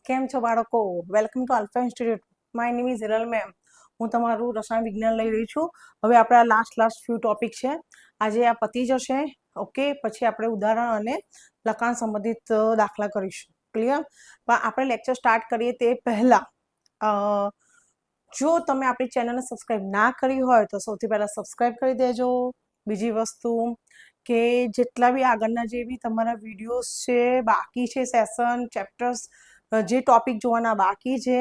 કેમ છો બાળકો? Welcome to alpha institute. My name is Hiral ma'am. હું તમારું રસાયણ વિજ્ઞાન લઈ રહી છું. હવે આપણે આ લાસ્ટ ફ્યુ ટોપિક છે. આજે આ પતી જશે. ઓકે, પછી આપણે ઉદાહરણ અને લખાણ સંબંધિત દાખલા કરીશું. ક્લિયર? પણ આપણે લેક્ચર સ્ટાર્ટ કરીએ તે પહેલા જો તમે આપણી ચેનલને સબસ્ક્રાઇબ ના કરી હોય તો સૌથી પહેલા સબસ્ક્રાઇબ કરી દેજો. બીજી વસ્તુ કે જેટલા બી આગળના જે બી તમારા વિડીયોઝ છે, બાકી છે સેશન ચેપ્ટર્સ, જે ટોપિક જોવાના બાકી છે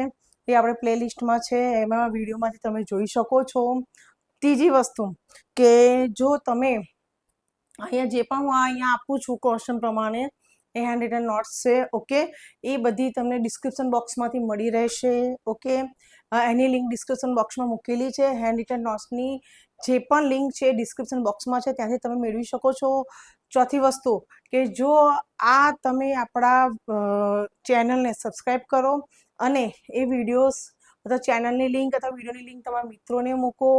એ આપણે પ્લેલિસ્ટમાં છે, એમાં વિડીયોમાંથી તમે જોઈ શકો છો. ત્રીજી વસ્તુ કે જો તમે અહીંયા જે પણ હું અહીંયા આપું છું ક્વેશ્ચન પ્રમાણે એ હેન્ડ રિટન નોટ્સ છે. ઓકે, એ બધી તમને ડિસ્ક્રિપ્શન બોક્સમાંથી મળી રહેશે. ઓકે, એની લિંક ડિસ્ક્રિપ્શન બોક્સમાં મૂકેલી છે. હેન્ડ રિટન નોટ્સની જે પણ લિંક છે ડિસ્ક્રિપ્શન બોક્સમાં છે, ત્યાંથી તમે મેળવી શકો છો. ચોથી વસ્તુ કે જો આ તમે આપણા ચેનલને સબસ્ક્રાઈબ કરો અને એ વિડીયોઝ અથવા ચેનલની લિંક અથવા વિડીયોની લિંક તમારા મિત્રોને મૂકો,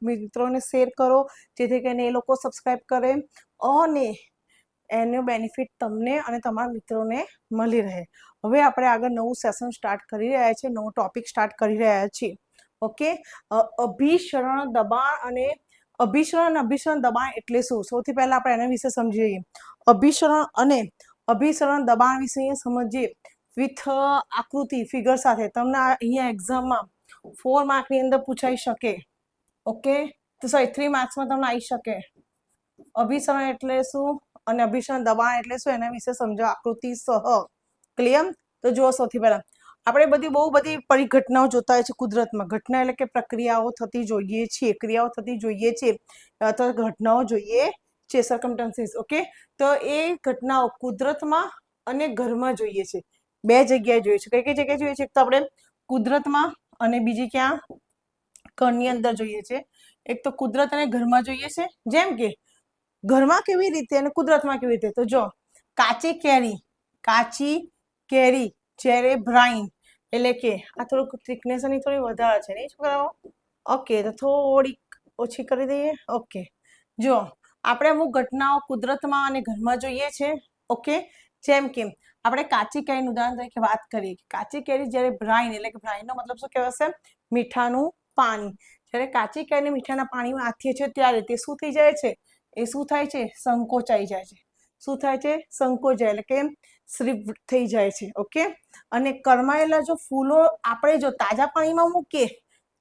મિત્રોને શેર કરો, જેથી કરીને એ લોકો સબસ્ક્રાઈબ કરે અને એનો બેનિફિટ તમને અને તમારા મિત્રોને મળી રહે. હવે આપણે આગળ નવું સેશન સ્ટાર્ટ કરી રહ્યા છીએ, નવો ટોપિક સ્ટાર્ટ કરી રહ્યા છીએ. ઓકે, અભિસરણ દબાણ અને અભિસરણ દબાણ એટલે શું? સૌથી પહેલા આપણે એના વિશે સમજીએ. અભિસરણ અને અભિસરણ દબાણ વિશે સમજીએ વિથ આકૃતિ ફિગર સાથે. તમને અહીંયા એક્ઝામમાં 4 માર્કની અંદર પૂછાઈ શકે. ઓકે, તો સોરી 3 માર્ક્સમાં તમને આવી શકે. અભિસરણ એટલે શું અને અભિસરણ દબાણ એટલે શું એના વિશે સમજો આકૃતિ સહ. ક્લિયર? તો જુઓ, સૌથી પહેલા આપણે બહુ બધી પરિઘટનાઓ જોતા હોય છે કુદરતમાં. ઘટના એટલે કે પ્રક્રિયાઓ થતી જોઈએ છીએ, ક્રિયાઓ થતી જોઈએ છીએ અથવા ઘટનાઓ જોઈએ છે, સર્કમસ્ટન્સીસ. ઓકે, તો એ ઘટનાઓ કુદરતમાં અને ઘરમાં જોઈએ છે. બે જગ્યાએ જોઈએ છે. કઈ કઈ જગ્યાએ જોઈએ છે? એક તો આપણે કુદરતમાં અને બીજી ક્યાં? ઘરની અંદર જોઈએ છે. એક તો કુદરત અને ઘરમાં જોઈએ છે. જેમ કે ઘરમાં કેવી રીતે અને કુદરતમાં કેવી રીતે? તો જો કાચી કેરી જ્યારે બ્રાઇન એટલે કે આ થોડુંક થિકનેસ ની થોડી વધારે છે નહીં છોકરાઓ? ઓકે, તો થોડીક ઓછી કરી દઈએ. ઓકે, જો આપણે અમુક ઘટનાઓ કુદરતમાં અને ઘરમાં જોઈએ છે. ઓકે, જેમ કે આપણે કાચી કેરીનું ઉદાહરણ તરીકે વાત કરીએ. કાચી કેરી જ્યારે બ્રાઇન એટલે કે બ્રાઇનનો મતલબ શું કહેવાશે? મીઠાનું પાણી. જ્યારે કાચી કેરીને મીઠાના પાણીમાં નાખીએ છીએ ત્યારે તે શું થઈ જાય છે? એ શું થાય છે? સંકોચાઈ જાય છે. શું થાય છે? સંકોચાય એટલે કે શ્રીપ થઈ જાય છે. ઓકે, અને કરમાયેલા જો ફૂલો આપણે જો તાજા પાણીમાં મૂકીએ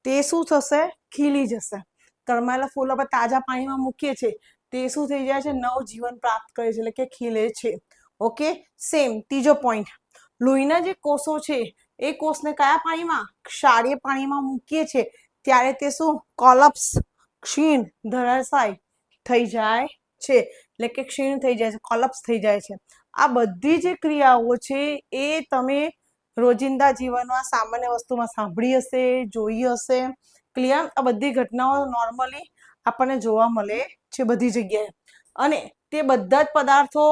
તે શું થશે? ખીલી જશે. કરમાયેલા ફૂલો આપણે તાજા પાણીમાં મૂકીએ છીએ તે શું થઈ જાય છે? નવજીવન પ્રાપ્ત કરે છે એટલે કે ખીલે છે. ઓકે, સેમ ત્રીજો પોઈન્ટ, લોહીના જે કોષો છે એ કોષને કયા પાણીમાં? ક્ષારીય પાણીમાં મૂકીએ છીએ ત્યારે તે શું? કોલેપ્સ, ક્ષીણ, ધરાશાય થઈ જાય છે. એટલે કે ક્ષીણ થઈ જાય છે, કોલેપ્સ થઈ જાય છે. આ બધી જે ક્રિયાઓ છે એ તમે રોજિંદા જીવનમાં સામાન્ય વસ્તુમાં સાંભળી હશે, જોઈ હશે. ક્લિયર? આ બધી ઘટનાઓ નોર્મલી આપણને જોવા મળે છે બધી જગ્યાએ. અને તે બધા જ પદાર્થો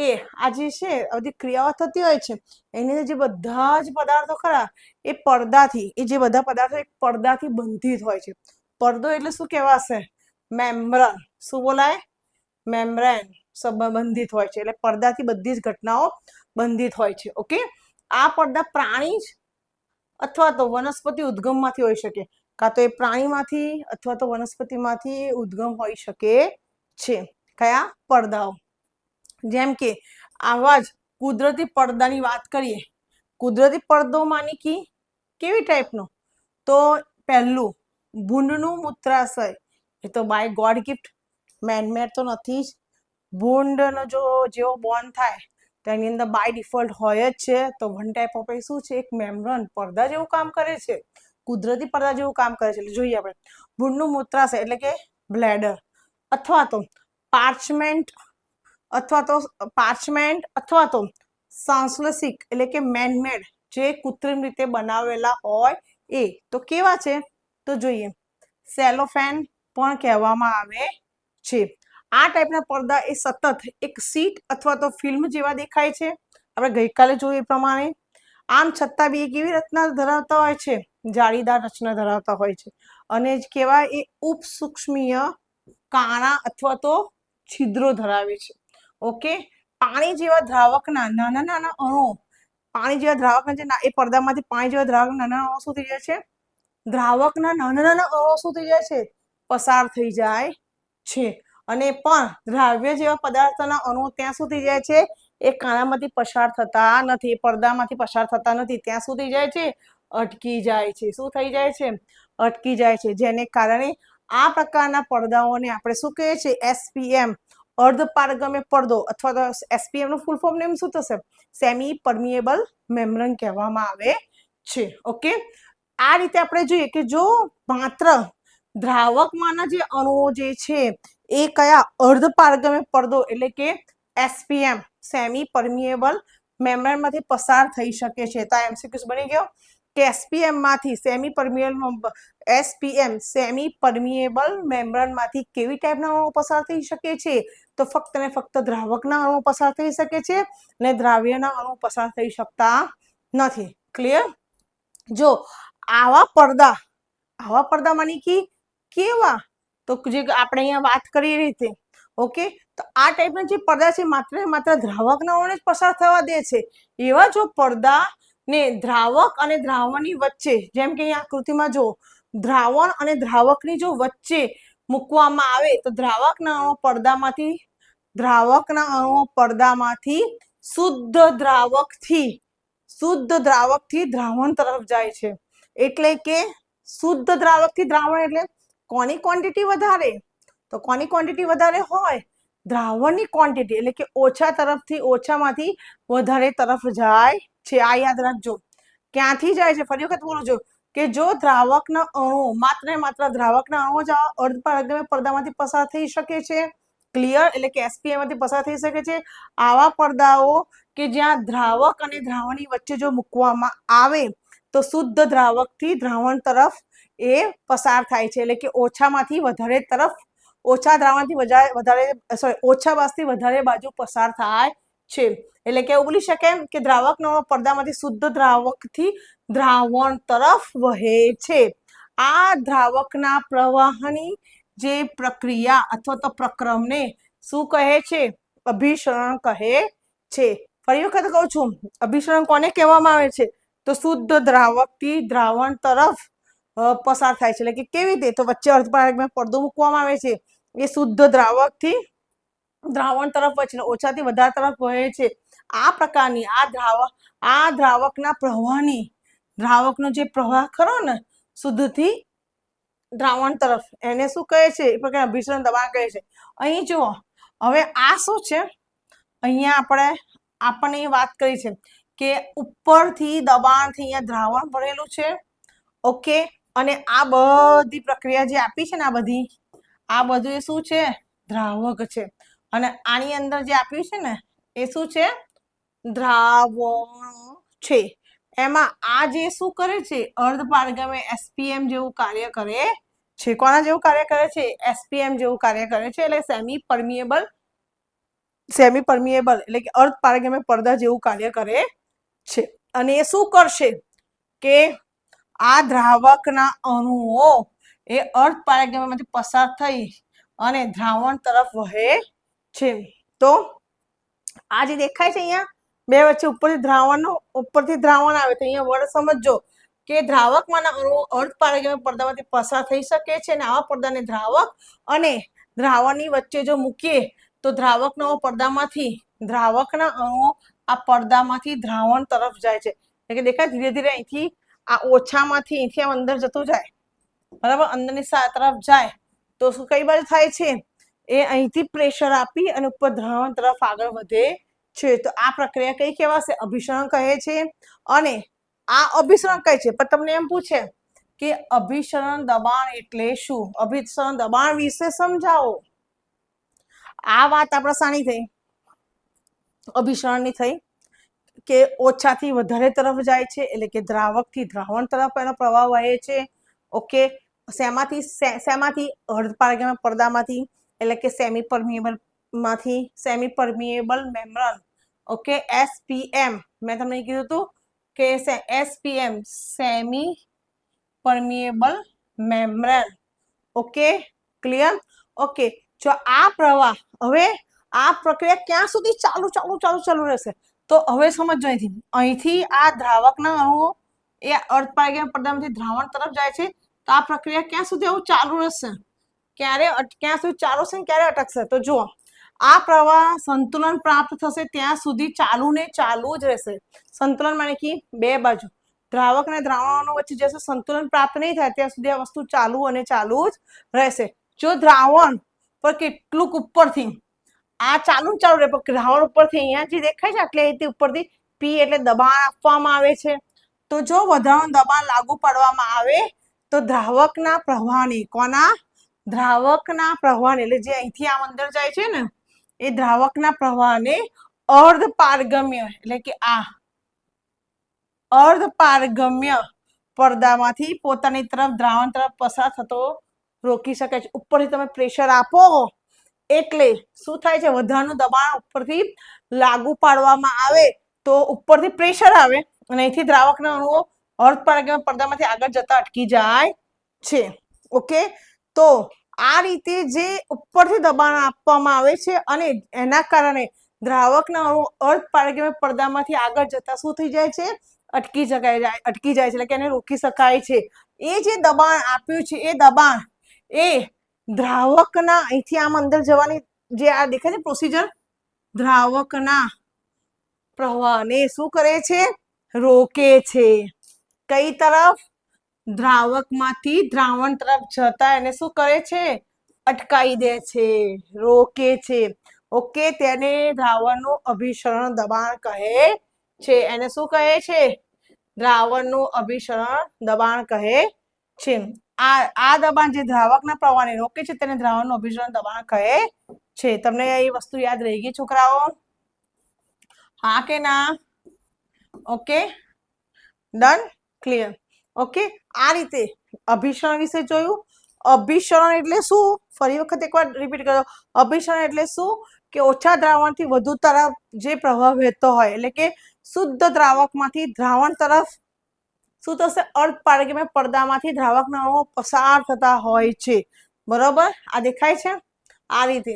એ આ જે છે બધી ક્રિયાઓ થતી હોય છે એની જે બધા જ પદાર્થો ખરા એ પડદાથી, એ જે બધા પદાર્થો એક પડદાથી બંધિત હોય છે. પડદો એટલે શું કહેવાશે? મેમ્બ્રેન. શું બોલાય? મેમ્બ્રેન બંધિત હોય છે. એટલે પડદાથી બધી જ ઘટનાઓ બંધિત હોય છે. ઓકે, આ પડદા પ્રાણી અથવા તો વનસ્પતિ ઉદ્ગમમાંથી હોઈ શકે. કાં તો એ પ્રાણીમાંથી અથવા તો વનસ્પતિમાંથી ઉદ્ગમ હોઈ શકે છે. કયા પડદાઓ? જેમ કે આવા જ કુદરતી પડદાની વાત કરીએ. કુદરતી પડદોમાંની કેવી ટાઈપનો? તો પહેલું ભૂંડનું મૂત્રાશય. એ તો બાય ગોડ ગિફ્ટ, મેનમેડ તો નથી જ. ભૂંડનો જેવો બોર્ન થાય તો એની અંદર બાય ડિફોલ્ટ હોય જ છે. તો વન ટાઈપ ઓફ શું છે? એક મેમ્બ્રેન પડદા જેવું કામ કરે છે, કુદરતી પડદા જેવું કામ કરે છે. એટલે જોઈએ આપણે ભૂંડનું મૂત્રાશય એટલે કે બ્લેડર, અથવા તો પાર્ચમેન્ટ અથવા તો સાંશ્લેષિક એટલે કે મેનમેડ જે કૃત્રિમ રીતે બનાવેલા હોય એ. તો કેવા છે? તો જોઈએ, સેલોફેન પણ કહેવામાં આવે છે. આ ટાઈપના પડદા એ સતત એક સીટ અથવા તો ફિલ્મ જેવા દેખાય છે, આપણે ગઈકાલે જોયું એ પ્રમાણે. આમ છતાં બી કેવી રચના ધરાવતા હોય છે? જાળીદાર રચના ધરાવતા હોય છે. અને કેવા? એ ઉપસૂક્ષ્મીય કાણા અથવા તો છિદ્રો ધરાવે છે. ઓકે, પાણી જેવા દ્રાવકના નાના નાના અણુઓ પાણી જેવા દ્રાવકના જે એ પડદામાંથી પાણી જેવા દ્રાવક નાના અણુઓ શું થઈ જાય છે, દ્રાવકના નાના નાના અણુઓ શું થઈ જાય છે, પસાર થઈ જાય છે. અને પણ દ્રાવ્ય જેવા પદાર્થોના અણુઓ ત્યાં શું થઈ જાય છે, એ કાણામાંથી પસાર થતા નથી, એ પડદામાંથી પસાર થતા નથી, ત્યાં શું થઈ જાય છે, અટકી જાય છે. શું થઈ જાય છે, અટકી જાય છે. જેને કારણે આ પ્રકારના પડદાઓને આપણે શું કહીએ છીએ, એસપીએમ અર્ધપારગમ્ય પડદો અથવા તો એસપીએમ નું ફૂલ ફોર્મ નેમ શું થશે, સેમી પરમિએબલ મેમ્બ્રેન કહેવામાં આવે છે. ઓકે, આ રીતે આપણે જોઈએ કે જો માત્ર દ્રાવકમાંના જે અણુઓ જે છે એ કયા અર્ધપારગમ્ય પડદો એટલે કે એસપીએમ સેમી પરમિએબલ મેમ્બ્રેન માંથી પસાર થઈ શકે છે. તો આ એમસીક્યુઝ બની ગયો કે એસપીએમ માંથી સેમી પરમિએબલ મેમ્બ્રેન માંથી કેવી ટાઈપના અણુઓ પસાર થઈ શકે છે, તો ફક્ત ને ફક્ત દ્રાવકના અણુઓ પસાર થઈ શકે છે અને દ્રાવ્યના અણુઓ પસાર થઈ શકતા નથી. ક્લિયર? જો આવા પડદામાંની કેવા, તો જે આપણે અહીંયા વાત કરી રીતે, ઓકે, તો આ ટાઈપના જે પડદા છે માત્ર ને માત્ર દ્રાવકના અણુઓને જ પસાર થવા દે છે. એવા જો પડદા ને દ્રાવક અને દ્રાવણની વચ્ચે, જેમ કે અહીંયા આકૃતિમાં જો દ્રાવણ અને દ્રાવકની જો વચ્ચે મૂકવામાં આવે તો દ્રાવકના અણુઓ પડદામાંથી શુદ્ધ દ્રાવકથી દ્રાવણ તરફ જાય છે. એટલે કે શુદ્ધ દ્રાવકથી દ્રાવણ એટલે કોની ક્વોન્ટિટી વધારે, તો કોની ક્વોન્ટિટી વધારે હોય, દ્રાવણની ક્વોન્ટિટી, એટલે કે ઓછામાંથી વધારે તરફ જાય છે. આ યાદ રાખજો. ક્યાંથી જાય છે, ફરી વખત બોલું છું કે જો દ્રાવકના અણુઓ માત્ર ને માત્ર દ્રાવકના અણુઓ જ અર્ધપારગમ્ય પડદામાંથી પસાર થઈ શકે છે. ક્લિયર? એટલે કે એસપીએમ માંથી પસાર થઈ શકે છે. આવા પડદાઓ કે જ્યાં દ્રાવક અને દ્રાવણની વચ્ચે જો મૂકવામાં આવે તો શુદ્ધ દ્રાવકથી દ્રાવણ તરફ એ પસાર થાય છે. એટલે કે ઓછા બાજુથી વધારે બાજુ પસાર થાય છે. એટલે કે એવું બોલી શકાય કે દ્રાવકનો પડદામાંથી શુદ્ધ દ્રાવકથી દ્રાવણ તરફ વહે છે. આ દ્રાવકના પ્રવાહની જે પ્રક્રિયા અથવા તો પ્રક્રમને શું કહે છે, અભિસરણ કહે છે. ફરી વખત કહું છું, અભિસરણ કોને કહેવામાં આવે છે, તો શુદ્ધ દ્રાવકથી દ્રાવણ તરફ પસાર થાય છે. એટલે કે કેવી રીતે, તો વચ્ચે અર્ધપારગમ્ય પડદો મૂકવામાં આવે છે, એ શુદ્ધ દ્રાવકથી દ્રાવણ તરફ વચ્ચે ઓછાથી વધારે તરફ વહે છે. આ પ્રકારની આ દ્રાવકનો જે પ્રવાહ ખરો ને શુદ્ધથી દ્રાવણ તરફ, એને શું કહે છે, એ પ્રકાર અભિસરણ દબાણ કહે છે. અહીં જુઓ, હવે આ શું છે, અહીંયા આપણને વાત કરી છે કે ઉપરથી દબાણથી અહીંયા દ્રાવણ ભરેલું છે. ઓકે, અને આ બધી પ્રક્રિયા જે આપી છે ને, આ બધું એ શું છે, દ્રાવક છે. અને આની અંદર જે આપ્યું છે ને એ શું છે, દ્રાવણ છે. એમાં આ જે શું કરે છે, અર્ધપારગમ્ય એસપીએમ જેવું કાર્ય કરે છે. કોના જેવું કાર્ય કરે છે, એસપીએમ જેવું કાર્ય કરે છે. એટલે સેમી પરમિએબલ એટલે કે અર્ધપારગમ્ય પડદા જેવું કાર્ય કરે છે. અને એ શું કરશે કે આ દ્રાવકના અણુઓ એ અર્ધપારગમ્યમાંથી પસાર થઈ અને દ્રાવણ તરફ વહે છે. તો આ જે દેખાય છે અહીંયા બે વચ્ચે ઉપરથી દ્રાવણ આવે તો અહીંયા વર્ડ સમજજો કે દ્રાવકમાંના અણુઓ અર્ધપારગમ્ય પડદામાંથી પસાર થઈ શકે છે. અને આવા પડદાને દ્રાવક અને દ્રાવણની વચ્ચે જો મૂકીએ તો દ્રાવકના અણુઓ આ પડદામાંથી દ્રાવણ તરફ જાય છે. એટલે કે દેખાય ધીરે ધીરે અહીંથી આ ઓછામાંથી અહીંથી આમ અંદર જતું જાય, બરાબર, અંદરની તરફ જાય તો શું કઈ બાજુ થાય છે, એ અહીંથી પ્રેશર આપી અને ઉપર દ્રાવણ તરફ આગળ વધે છે. તો આ પ્રક્રિયા કઈ કહેવાશે, અભિસરણ કહે છે. અને આ અભિસરણ કહે છે, પણ તમને એમ પૂછે કે અભિસરણ દબાણ એટલે શું, અભિસરણ દબાણ વિશે સમજાવો. આ વાત આપણે શાની થઈ, અભિસરણની થઈ કે ઓછાથી વધારે તરફ જાય છે. એટલે કે દ્રાવકથી દ્રાવણ તરફ એનો પ્રવાહ વહે છે. ઓકે, શેમાંથી અર્ધપારગમ્ય પડદામાંથી, એટલે કે semi permeable membrane. Okay, SPM મેં તમને કીધું હતું કે SPM semi permeable membrane. Okay, clear? Okay, જો આ પ્રવાહ, હવે આ પ્રક્રિયા ક્યાં સુધી ચાલુ રહેશે, તો હવે સમજો અહીંથી આ દ્રાવકના અણુઓ એ અર્ધપારગમ્ય પદાર્થમાંથી દ્રાવણ તરફ જાય છે. તો આ પ્રક્રિયા ક્યાં સુધી આવું ચાલુ રહેશે? ક્યાં સુધી ચાલુ છે ને ક્યારે અટકશે? તો જુઓ, આ પ્રવાહ સંતુલન પ્રાપ્ત થશે ત્યાં સુધી ચાલુ ને ચાલુ જ રહેશે. સંતુલન মানে કે બે બાજુ દ્રાવક અને દ્રાવણો વચ્ચે જે સંતુલન પ્રાપ્ત નહીં થાય ત્યાં સુધી આ વસ્તુ ચાલુ અને ચાલુ જ રહેશે. જો દ્રાવણ પર કેટલુંક ઉપરથી આ ચાલુ રહે, પણ દ્રાવણ ઉપરથી અહીંયા જે દેખાય છે આટલી અહીંથી ઉપરથી પી એટલે દબાણ આપવામાં આવે છે. તો જો વધારાનું દબાણ લાગુ પાડવામાં આવે તો દ્રાવકના પ્રવાહને દ્રાવકના પ્રવાહને એટલે જે અહીંથી આમ અંદર જાય છે ને એ દ્રાવકના પ્રવાહને અર્ધપારગમ્ય એટલે કે આ અર્ધપારગમ્ય પડદામાંથી પોતાની તરફ દ્રાવણ તરફ પસાર થતો રોકી શકે છે. ઉપરથી તમે પ્રેશર આપો એટલે શું થાય છે? વધારાનું દબાણ ઉપરથી લાગુ પાડવામાં આવે તો ઉપરથી પ્રેશર આવે અને અહીંથી દ્રાવકના અણુઓ અર્ધપારગમ્ય પડદામાંથી આગળ જતા અટકી જાય છે. ઓકે, તો આ રીતે જે ઉપરથી દબાણ આપવામાં આવે છે અને એના કારણે દ્રાવકના અણુ અર્ધપારગમ્ય પડદામાંથી આગળ જતા શું થઈ જાય છે? અટકી જાય છે એટલે કે એને રોકી શકાય છે. એ જે દબાણ આપ્યું છે એ દબાણ એ દ્રાવકના અહીંથી આમ અંદર જવાની જે આ દેખાય છે પ્રોસીજર, દ્રાવકના પ્રવાહને શું કરે છે? રોકે છે. કઈ તરફ? દ્રાવકમાંથી દ્રાવણ તરફ જતા એને શું કરે છે? અટકાવી દે છે, રોકે છે. ઓકે, તેને દ્રાવણનું અભિસરણ દબાણ કહે છે. એને શું કહે છે? દ્રાવણનું અભિસરણ દબાણ કહે છે. આ દબાણ જે દ્રાવકના પ્રવાહને રોકે છે તેને દ્રાવણનું અભિસરણ દબાણ કહે છે. તમને એ વસ્તુ યાદ રહી ગઈ છોકરાઓ? હા કે ના? Okay, done, clear. ઓકે, આ રીતે અભિસરણ વિશે જોયું. અભિસરણ એટલે શું? ફરી વખત એકવાર રિપીટ કરો. અભિસરણ એટલે શું? કે ઓછા દ્રાવણથી વધુ તરફ જે પ્રવાહ વહેતો હોય એટલે કે શુદ્ધ દ્રાવકમાંથી દ્રાવણ તરફ શું થશે? અર્ધપારગમ્ય પડદામાંથી દ્રાવકના અણુઓ પસાર થતા હોય છે. બરોબર, આ દેખાય છે આ રીતે.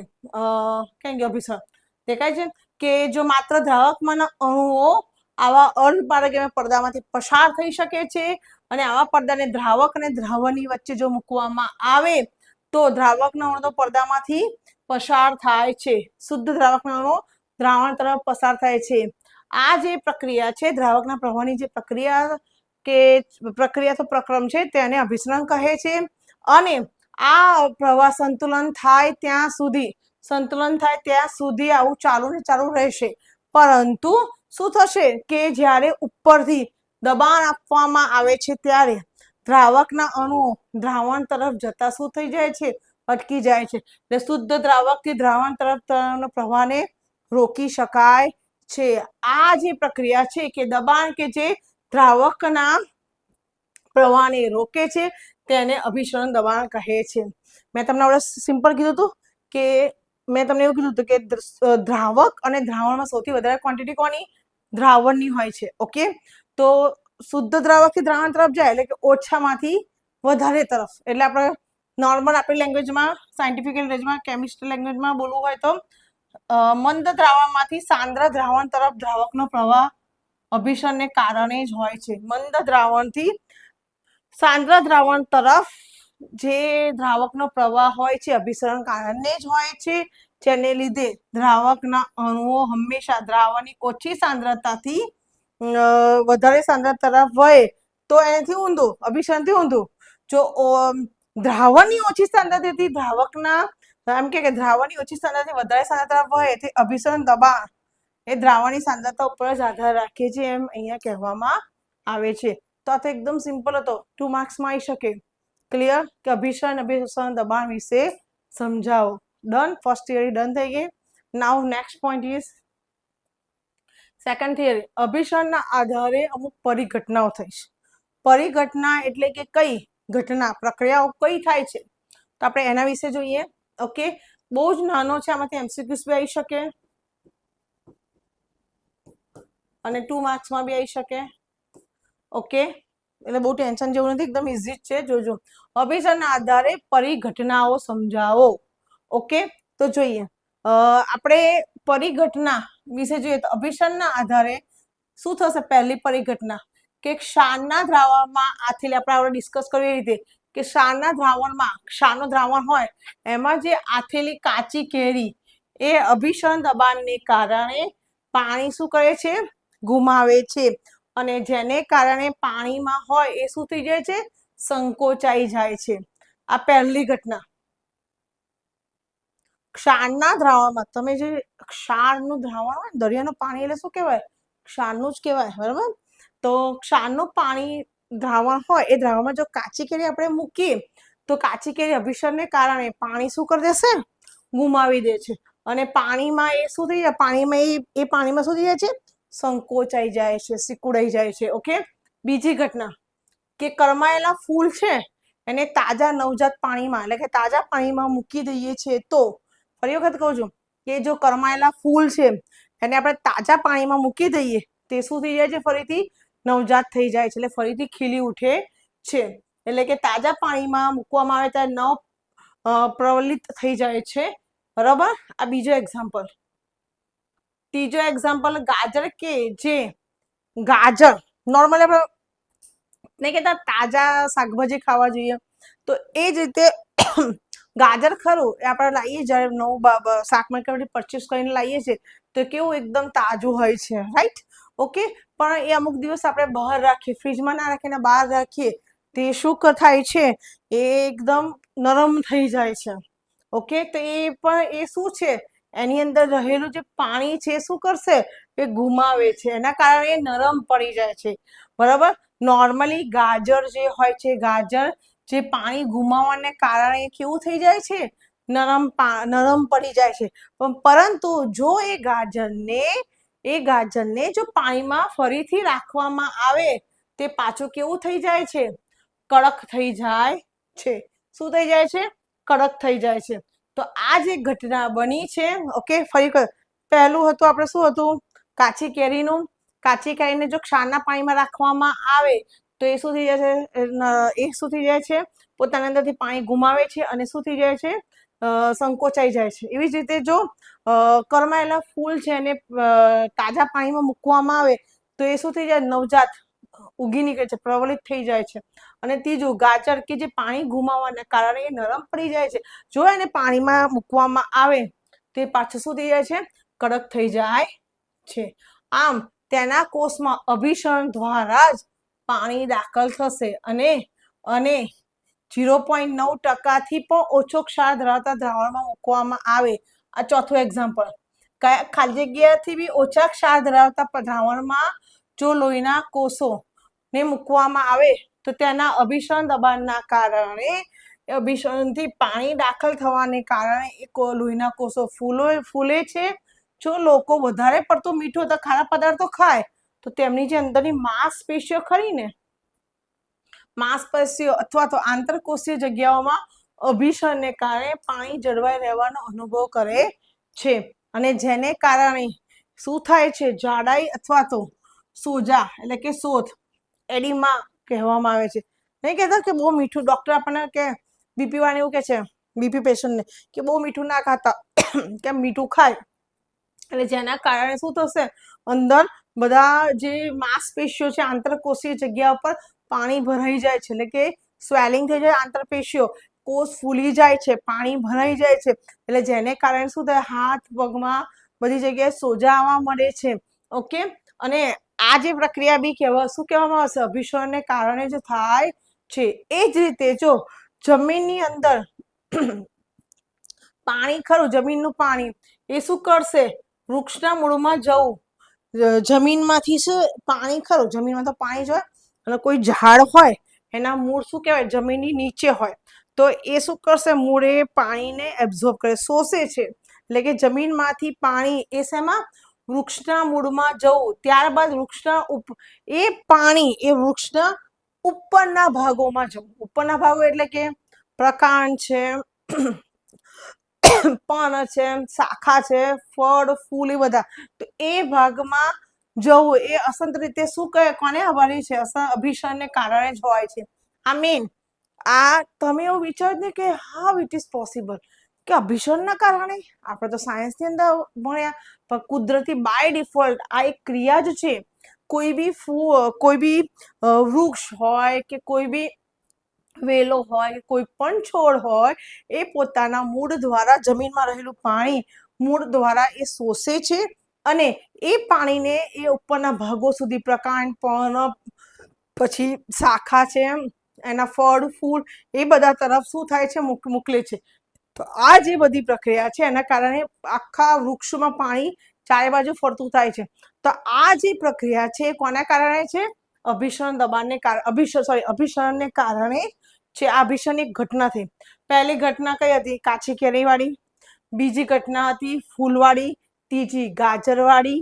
કેમ કે અભિસરણ દેખાય છે કે જો માત્ર દ્રાવકમાંના અણુઓ આવા અર્ધપારગમ્ય પડદામાંથી પસાર થઈ શકે છે અને આવા પડદાને દ્રાવક અને દ્રાવણની વચ્ચે જો મૂકવામાં આવે તો દ્રાવકના અણુઓ પડદામાંથી પસાર થાય છે. શુદ્ધ દ્રાવકના અણુઓ દ્રાવણ તરફ પસાર થાય છે. આ જે પ્રક્રિયા છે દ્રાવકના પ્રવાહની જે પ્રક્રિયા તો પ્રક્રમ છે તેને અભિસરણ કહે છે. અને આ પ્રવાહ સંતુલન થાય ત્યાં સુધી આવું ચાલુ ને ચાલુ રહેશે. પરંતુ શું થશે કે જ્યારે ઉપરથી દબાણ આપવામાં આવે છે ત્યારે દ્રાવકના અણુઓ દ્રાવણ તરફ જતા શું થઈ જાય છે? અટકી જાય છે. એટલે શુદ્ધ દ્રાવકથી દ્રાવણ તરફ પ્રવાહને રોકી શકાય છે. આ જે પ્રક્રિયા છે કે દબાણ કે જે દ્રાવકના પ્રવાહને રોકે છે તેને અભિસરણ દબાણ કહે છે. મેં તમને હવે સિમ્પલ કીધું હતું કે મેં તમને એવું કીધું હતું કે દ્રાવક અને દ્રાવણમાં સૌથી વધારે ક્વોન્ટિટી કોની? દ્રાવણની હોય છે. ઓકે, તો શુદ્ધ દ્રાવકથી દ્રાવણ તરફ જાય એટલે કે ઓછામાંથી વધારે તરફ. એટલે આપણે નોર્મલ આપણી લેંગ્વેજમાં, સાયન્ટિફિક લેંગ્વેજમાં, કેમિસ્ટ્રી લેંગ્વેજમાં બોલવું હોય તો મંદ દ્રાવણમાંથી સાંદ્ર દ્રાવણ તરફ દ્રાવકનો પ્રવાહ અભિસરણને કારણે જ હોય છે. મંદ દ્રાવણથી સાંદ્ર દ્રાવણ તરફ જે દ્રાવકનો પ્રવાહ હોય છે અભિસરણ કારણે જ હોય છે, જેને લીધે દ્રાવકના અણુઓ હંમેશા દ્રાવણની ઓછી સાંદ્રતાથી વધારે સાંદ્રતા તરફ વહે તો એનાથી ઊંધું, અભિસરણથી ઊંધું. જો દ્રાવણની ઓછી સાંદ્રતાથી દ્રાવકના એમ કે દ્રાવણની ઓછી સાંદ્રતાથી વધારે સાંદ્રતા તરફ વહે તે અભિસરણ દબાણ એ દ્રાવણની સાંદ્રતા ઉપર જ આધાર રાખે છે એમ અહીંયા કહેવામાં આવે છે. તો આ તો એકદમ સિમ્પલ હતો, 2 માર્ક્સમાં આવી શકે. ક્લિયર? કે અભિસરણ દબાણ વિશે સમજાવો. ડન, ફર્સ્ટ થિયરી ડન થઈ ગઈ. Now next point is second theory. અભિસરણના આધારે અમુક પરિઘટનાઓ થઈ છે. પરિઘટના એટલે કે કઈ ઘટના, પ્રક્રિયાઓ કઈ થાય છે તો આપણે એના વિશે જોઈએ. ઓકે, બહુ જ નાનો છે, આમાંથી એમસીક્યુઝ બી આવી શકે અને 2 માર્ક્સમાં બી આવી શકે. ઓકે, એટલે બહુ ટેન્શન જેવું નથી, એકદમ ઇઝી જ છે. જોજો, અભિસરણના આધારે પરિઘટનાઓ સમજાવો. ઓકે, તો જોઈએ. આપણે પરિઘટના વિશે જોઈએ તો અભિસરણના આધારે શું થશે? પહેલી પરિઘટના કે ક્ષારના દ્રાવણમાં આથેલી, આપણે ડિસ્કસ કરીએ એ રીતે કે ક્ષારના દ્રાવણમાં, ક્ષારનું દ્રાવણ હોય એમાં જે આથેલી કાચી કેરી એ અભિસરણ દબાણને કારણે પાણી શું કરે છે? ગુમાવે છે. અને જેને કારણે પાણીમાં હોય એ શું થઈ જાય છે? સંકોચાઈ જાય છે. આ પહેલી ઘટના. ક્ષારના દ્રાવણમાં તમે જે ક્ષારનું દ્રાવણ હોય, દરિયાનું પાણી એટલે શું કહેવાય? ક્ષારનું જ કહેવાય, બરાબર? તો ક્ષારનું પાણી દ્રાવણ હોય એ દ્રાવણમાં જો કાચી કેરી આપણે મૂકીએ તો કાચી કેરી અભિસરણને કારણે પાણી શું કરી દેશે? ગુમાવી દે છે. અને પાણીમાં એ શું થઈ જાય? પાણીમાં એ પાણીમાં શું થઈ જાય છે? સંકોચાઈ જાય છે, સિકુડાઈ જાય છે. ઓકે. બીજી ઘટના કે કરમાયેલા ફૂલ છે એને તાજા નવજાત પાણીમાં, એટલે કે તાજા પાણીમાં મૂકી દઈએ છીએ તો, ફરી વખત કહું છું કે જો કરમાયેલા ફૂલ છે એને આપણે તાજા પાણીમાં મૂકી દઈએ તે શું થઈ જાય છે? ફરીથી નવજાત થઈ જાય છે, એટલે ફરીથી ખીલી ઉઠે છે. એટલે કે તાજા પાણીમાં મૂકવામાં આવે ત્યારે નવ પ્રવલિત થઈ જાય છે, બરાબર? આ બીજો એક્ઝામ્પલ. ત્રીજો એક્ઝામ્પલ, ગાજર કે જે ગાજર નોર્મલી આપણે નહીં કહેતા તાજા શાકભાજી ખાવા જોઈએ, તો એ જ રીતે ગાજર ખરું એ આપણે લાવીએ જ્યારે નવું શાક માર્કેટમાંથી પરચેસ કરીને લાવીએ છીએ તો કેવું એકદમ તાજું હોય છે, રાઈટ? ઓકે. પણ એ અમુક દિવસ આપણે બહાર રાખીએ, ફ્રીજમાં ના રાખીને બહાર રાખીએ, તે શું થાય છે? એ એકદમ નરમ થઈ જાય છે. ઓકે. તો એ પણ એ શું છે? એની અંદર રહેલું જે પાણી છે શું કરશે? એ ગુમાવે છે. એના કારણે નરમ પડી જાય છે, બરાબર? નોર્મલી ગાજર જે હોય છે, ગાજર જે પાણી ગુમાવવાને કારણે કેવું થઈ જાય છે? નરમ પડી જાય છે. પરંતુ જો એ ગાજરને જો પાણીમાં ફરીથી રાખવામાં આવે તે પાછું કેવું થઈ જાય છે? કડક થઈ જાય છે. શું થઈ જાય છે? કડક થઈ જાય છે. તો આ જે ઘટના બની છે, ઓકે, ફરી પહેલું હતું આપણે શું હતું? કાચી કેરીનું. કાચી કેરીને જો ક્ષારના પાણીમાં રાખવામાં આવે તો એ શું થઈ જાય છે? એ શું થઈ જાય છે? પોતાના અંદરથી પાણી ગુમાવે છે અને શું થઈ જાય છે? સંકોચાઈ જાય છે. એવી જ રીતે જો કરમાયેલા ફૂલ છે એને તાજા પાણીમાં મૂકવામાં આવે તો એ શું થઈ જાય? નવજાત ઉગી નીકળે છે, પ્રવલિત થઈ જાય છે. અને ત્રીજું, ગાજર કે જે પાણી ગુમાવવાના કારણે એ નરમ પડી જાય છે, જો એને પાણીમાં મૂકવામાં આવે તે પાછું શું થઈ જાય છે? કડક થઈ જાય છે. આમ તેના કોષમાં અભિસરણ દ્વારા જ પાણી દાખલ થશે અને 0.9% પણ ઓછો ક્ષાર ધરાવતા દ્રાવણમાં મૂકવામાં આવે. આ ચોથું એક્ઝામ્પલ. ખાલી જગ્યાથી બી ઓછા ક્ષાર ધરાવતા દ્રાવણમાં જો લોહીના કોષોને મૂકવામાં આવે તો તેના અભિસરણ દબાણના કારણે અભિસરણથી પાણી દાખલ થવાને કારણે એ લોહીના કોષો ફૂલે છે. જો લોકો વધારે પડતું મીઠું તો ખારા પદાર્થો ખાય તો તેમની જે અંદરની માંસપેશીઓ ખરી ને, માંસપેશીઓ અથવા તો આંતરકોષીય જગ્યાઓમાં અભિસરણને કારણે પાણી જળવાઈ રહેવાનો અનુભવ કરે છે. અને જેને કારણે શું થાય છે? જાડાઈ અથવા તો સોજા એટલે કે શોથ, એડિમા કહેવામાં આવે છે. નહીં કહેતા કે બહુ મીઠું, ડૉક્ટર આપણને કે બીપી વાળાને એવું કહે છે, બીપી પેશન્ટને કે બહુ મીઠું ના ખાતા, કેમ મીઠું ખાય એટલે જેના કારણે શું થશે? અંદર બધા જે માંસપેશીઓ છે, આંતરકોષીય જગ્યા પર પાણી ભરાઈ જાય છે, એટલે કે સ્વેલિંગ થઈ જાય, આંતરપેશીઓ, કોષ ફૂલી જાય છે, પાણી ભરાઈ જાય છે. એટલે જેને કારણે શું થાય? હાથ પગમાં બધી જગ્યાએ સોજા આવવા મળે છે. ઓકે. અને આ જે પ્રક્રિયા બી શું કહેવામાં આવશે? અભિસરણને કારણે જ થાય છે. એ જ રીતે જો જમીનની અંદર પાણી ખરું, જમીનનું પાણી એ શું કરશે? વૃક્ષના મૂળમાં જવું. જમીનમાંથી શું પાણી ખરું, જમીનમાં તો પાણી જ હોય, અને કોઈ ઝાડ હોય એના મૂળ શું કહેવાય? જમીનની નીચે હોય તો એ શું કરશે? મૂળ એ પાણીને એબ્ઝોર્બ કરે, શોષે છે. એટલે કે જમીનમાંથી પાણી એ શેમાં? વૃક્ષના મૂળમાં જવું. ત્યારબાદ એ પાણી એ વૃક્ષના ઉપરના ભાગોમાં જવું. ઉપરના ભાગો એટલે કે પ્રકાંડ છે, પાન છે, શાખા છે, ફળ, ફૂલ, એ બધા, તો એ ભાગમાં જવું એ અસંત રીતે શું કહે? કોને આભારી છે? અભિસરણને કારણે જ હોય છે. આ મેન. આ તમે એવું વિચારો ને કે હાઉ ઇટ ઇઝ પોસિબલ કે અભિસરણના કારણે આપણે તો સાયન્સની અંદર ભણ્યા, પણ કુદરતી બાય ડિફોલ્ટ આ એક ક્રિયા જ છે. કોઈ બી વૃક્ષ હોય કે કોઈ બી વેલો હોય, કોઈ પણ છોડ હોય, એ પોતાના મૂળ દ્વારા જમીનમાં રહેલું પાણી મૂળ દ્વારા એ શોષે છે અને એ પાણીને એ ઉપરના ભાગો સુધી પ્રકાંડ પણ પછી શાખા છે એના ફળ ફૂલ એ બધા તરફ શું થાય છે મોકલે છે. તો આ જે બધી પ્રક્રિયા છે એના કારણે આખા વૃક્ષમાં પાણી ચારે બાજુ ફરતું થાય છે. તો આ જે પ્રક્રિયા છે કોના કારણે છે? અભિસરણ દબાણને કારણે, અભિસરણને કારણે છે. આ અભિસરણની એક ઘટના થઈ. પહેલી ઘટના કઈ હતી? કાચી કેરી વાળી. બીજી ઘટના હતી ફૂલવાળી. ત્રીજી ગાજરવાળી.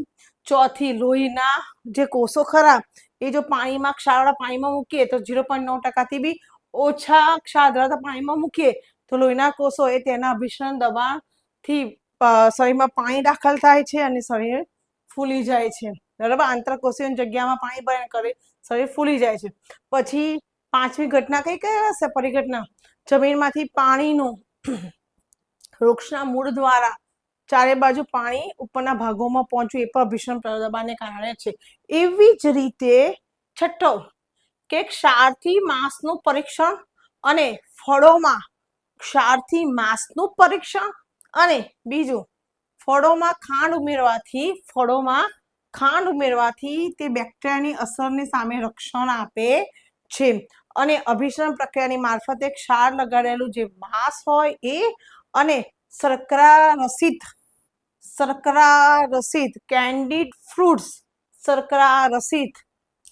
ચોથી લોહીના જે કોષો ખરા એ જો પાણીમાં ક્ષારવાળા પાણીમાં મૂકીએ તો 0.9% બી ઓછા ક્ષાર ધરાવતા પાણીમાં મૂકીએ તો લોહીના કોષો એ તેના અભિસરણ દબાણથી શરીરમાં પાણી દાખલ થાય છે અને શરીર ફૂલી જાય છે. બરાબર, આંતરકોષીય જગ્યામાં પાણી ભરાઈને કરે શરીર ફૂલી જાય છે. પછી પાંચમી ઘટના કઈ હશે? પરિઘટના. જમીનમાંથી પાણીનું વૃક્ષના મૂળ દ્વારા ચારે બાજુ પાણી ઉપરના ભાગોમાં પહોંચવું એ પણ અભિસરણ દબાણને કારણે છે. એવી જ રીતે છઠ્ઠો કે ક્ષારથી માંસનું પરીક્ષણ અને ફળોમાં ક્ષારથી માંસનું પરીક્ષણ અને બીજું ફળોમાં ખાંડ ઉમેરવાથી તે બેક્ટેરિયાની અસરની સામે રક્ષણ આપે છે. અને અભિસરણ પ્રક્રિયાની મારફતે ક્ષાર લગાડેલું જે માંસ હોય એ અને શર્કરા રસિત કેન્ડિડ ફ્રૂટ્સ, શર્કરા રસિત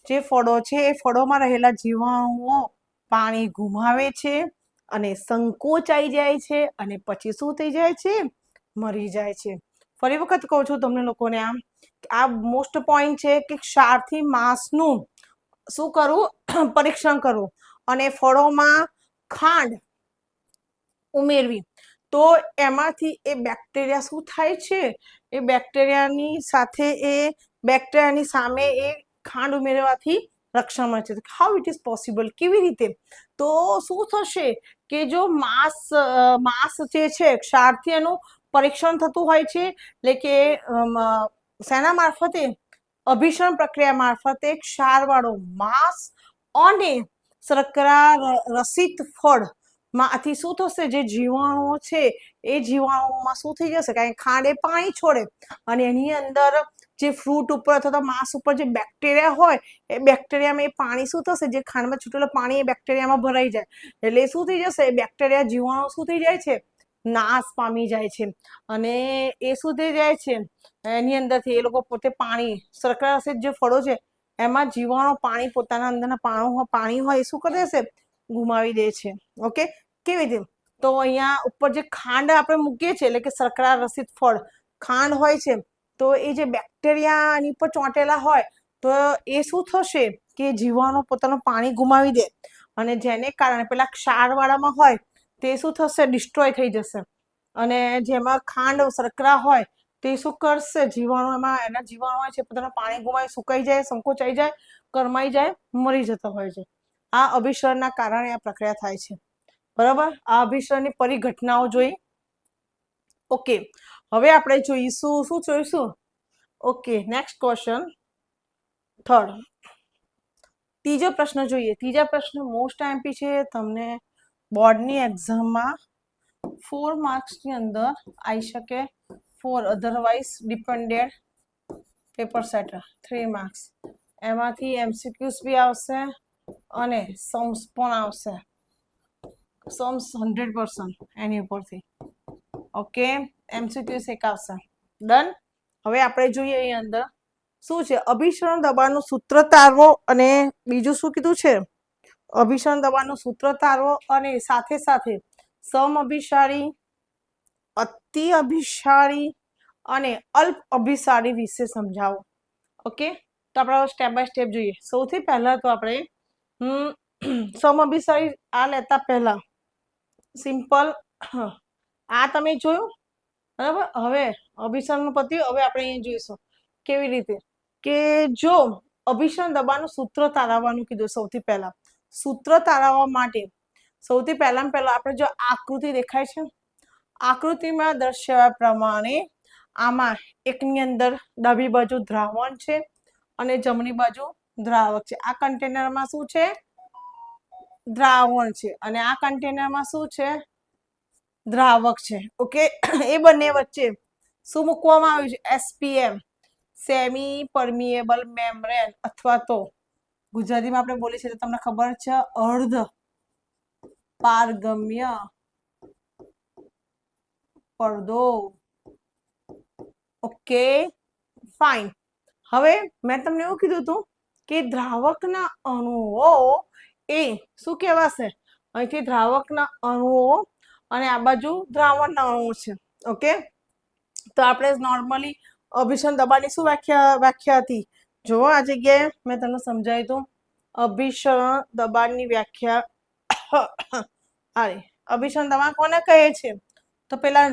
જે ફળો છે એ ફળોમાં રહેલા જીવાણુઓ પાણી ગુમાવે છે અને સંકોચાઈ જાય છે અને પછી શું થઈ જાય છે? મરી જાય છે. ફરી વખત કહું છું તમને લોકોને, આ મોસ્ટ પોઈન્ટ છે કે ક્ષારથી માંસનું શું કરવું? પરીક્ષણ કરવું અને ફળોમાં ખાંડ ઉમેરવી તો એમાંથી એ બેક્ટેરિયા શું થાય છે? એ બેક્ટેરિયાની સામે એ ખાંડ ઉમેરવાથી રક્ષણ મળે છે. How it is possible? કેવી રીતે? તો શું થશે કે જો માંસ જે છે ક્ષારથી એનું પરીક્ષણ થતું હોય છે, એટલે કે શેના મારફતે? અભિસરણ પ્રક્રિયા મારફતે ક્ષારવાળો માંસ અને શર્કરા રસિત ફળ માંથી શું થશે? જે જીવાણુઓ છે એ જીવાણુઓમાં શું થઈ જશે? કારણ કે ખાંડ એ પાણી છોડે અને એની અંદર જે ફ્રૂટ ઉપર અથવા માંસ ઉપર જે બેક્ટેરિયા હોય એ બેક્ટેરિયામાં એ પાણી શું થશે? જે ખાંડમાં છૂટેલું પાણી એ બેક્ટેરિયામાં ભરાઈ જાય એટલે શું થઈ જશે? બેક્ટેરિયા જીવાણુ શું થઈ જાય છે? નાશ પામી જાય છે અને એ શું થઈ જાય છે? એની અંદરથી એ લોકો પોતે પાણી શર્કરા રસિત જે ફળો છે એમાં જીવાણુ પાણી પોતાના અંદરના પાણી હોય એ શું કરી દેશે? ગુમાવી દે છે. ઓકે, કેવી રીતે? તો અહીંયા ઉપર જે ખાંડ આપણે મૂકીએ છીએ એટલે કે શર્કરા રસિત ફળ ખાંડ હોય છે તો એ જે બેક્ટેરિયા એની પર ચોંટેલા હોય તો એ શું થશે કે જીવાણુ પોતાનું પાણી ગુમાવી દે અને જેને કારણે પેલા ક્ષારવાળામાં હોય તે શું થશે? ડિસ્ટ્રોય થઈ જશે અને જેમાં ખાંડ શર્કરા હોય તે શું કરશે? એના જીવાણુ હોય છે પોતાનું પાણી ગુમાવી સુકાઈ જાય, સંકોચાઈ જાય, કરમાઈ જાય, મરી જતા હોય છે. આ અભિસરણના કારણે આ પ્રક્રિયા થાય છે. બરાબર, આ અભિસરણની પરિઘટનાઓ જોઈ. ઓકે, હવે આપણે જોઈશું શું જોઈશું? Okay, next question, third. ત્રીજો પ્રશ્ન જોઈએ. ત્રીજા પ્રશ્ન મોસ્ટ એમપી છે. તમને બોર્ડની એક્ઝામમાં 4 માર્ક્સની અંદર આવી શકે. 4 otherwise depended paper setter 3 marks. એમાંથી એમસીક્યુઝ બી આવશે અને સમ્સ પણ આવશે. સમ્સ 100% એની ઉપરથી. ઓકે, એમસીક્યુઝ એક આવશે. ડન. હવે આપણે જોઈએ અહીં અંદર શું છે? અભિસરણ દબાણનું સૂત્ર તારવો અને બીજું શું કીધું છે? અભિસરણ દબાણનું સૂત્ર તારવો અને સાથે સાથે સમઅભિસારી, અતિ અભિસારી અને અલ્પ અભિસારી વિશે સમજાવો. ઓકે, તો આપણે સ્ટેપ બાય સ્ટેપ જોઈએ. સૌથી પહેલા તો આપણે સમઅભિસારી આ લેતા પહેલા સિમ્પલ આ તમે જોયું બરાબર. હવે અભિસરણનું પત્યું. હવે આપણે અહીં જોઈશું કેવી રીતે કે જો અભિસરણ દબાણનું સૂત્ર તારવવાનું કીધું. સૌથી પહેલા સૂત્ર તારવવા માટે સૌથી પહેલા આપણે જો આકૃતિ દેખાય છે આકૃતિમાં દર્શાવ્યા પ્રમાણે આમાં એકની અંદર ડાબી બાજુ દ્રાવણ છે અને જમણી બાજુ દ્રાવક છે. આ કન્ટેનરમાં શું છે? દ્રાવણ છે. અને આ કન્ટેનરમાં શું છે? દ્રાવક છે. ઓકે, એ બંને વચ્ચે શું મૂકવામાં આવ્યું છે? SPM, સેમી પરમિએબલ મેમ્બ્રેન, અથવા તો ગુજરાતીમાં આપણે બોલીએ છીએ તો તમને ખબર છે અર્ધ પારગમ્ય પડદો. Okay fine. હવે મેં તમને એવું કીધું હતું કે દ્રાવકના અણુઓ એ શું કહેવાશે? અહીંથી દ્રાવકના અણુઓ અને આ બાજુ દ્રાવણના અણુઓ છે. ઓકે, તો આપણે નોર્મલી અભિસરણ દબાણની શું વ્યાખ્યા હતી? જો આ જગ્યાએ મેં તમને સમજાવ્યું હતું. અભિસરણ દબાણની વ્યાખ્યા અરે અભિસરણ દબાણ કોને કહે છે? તો પેલા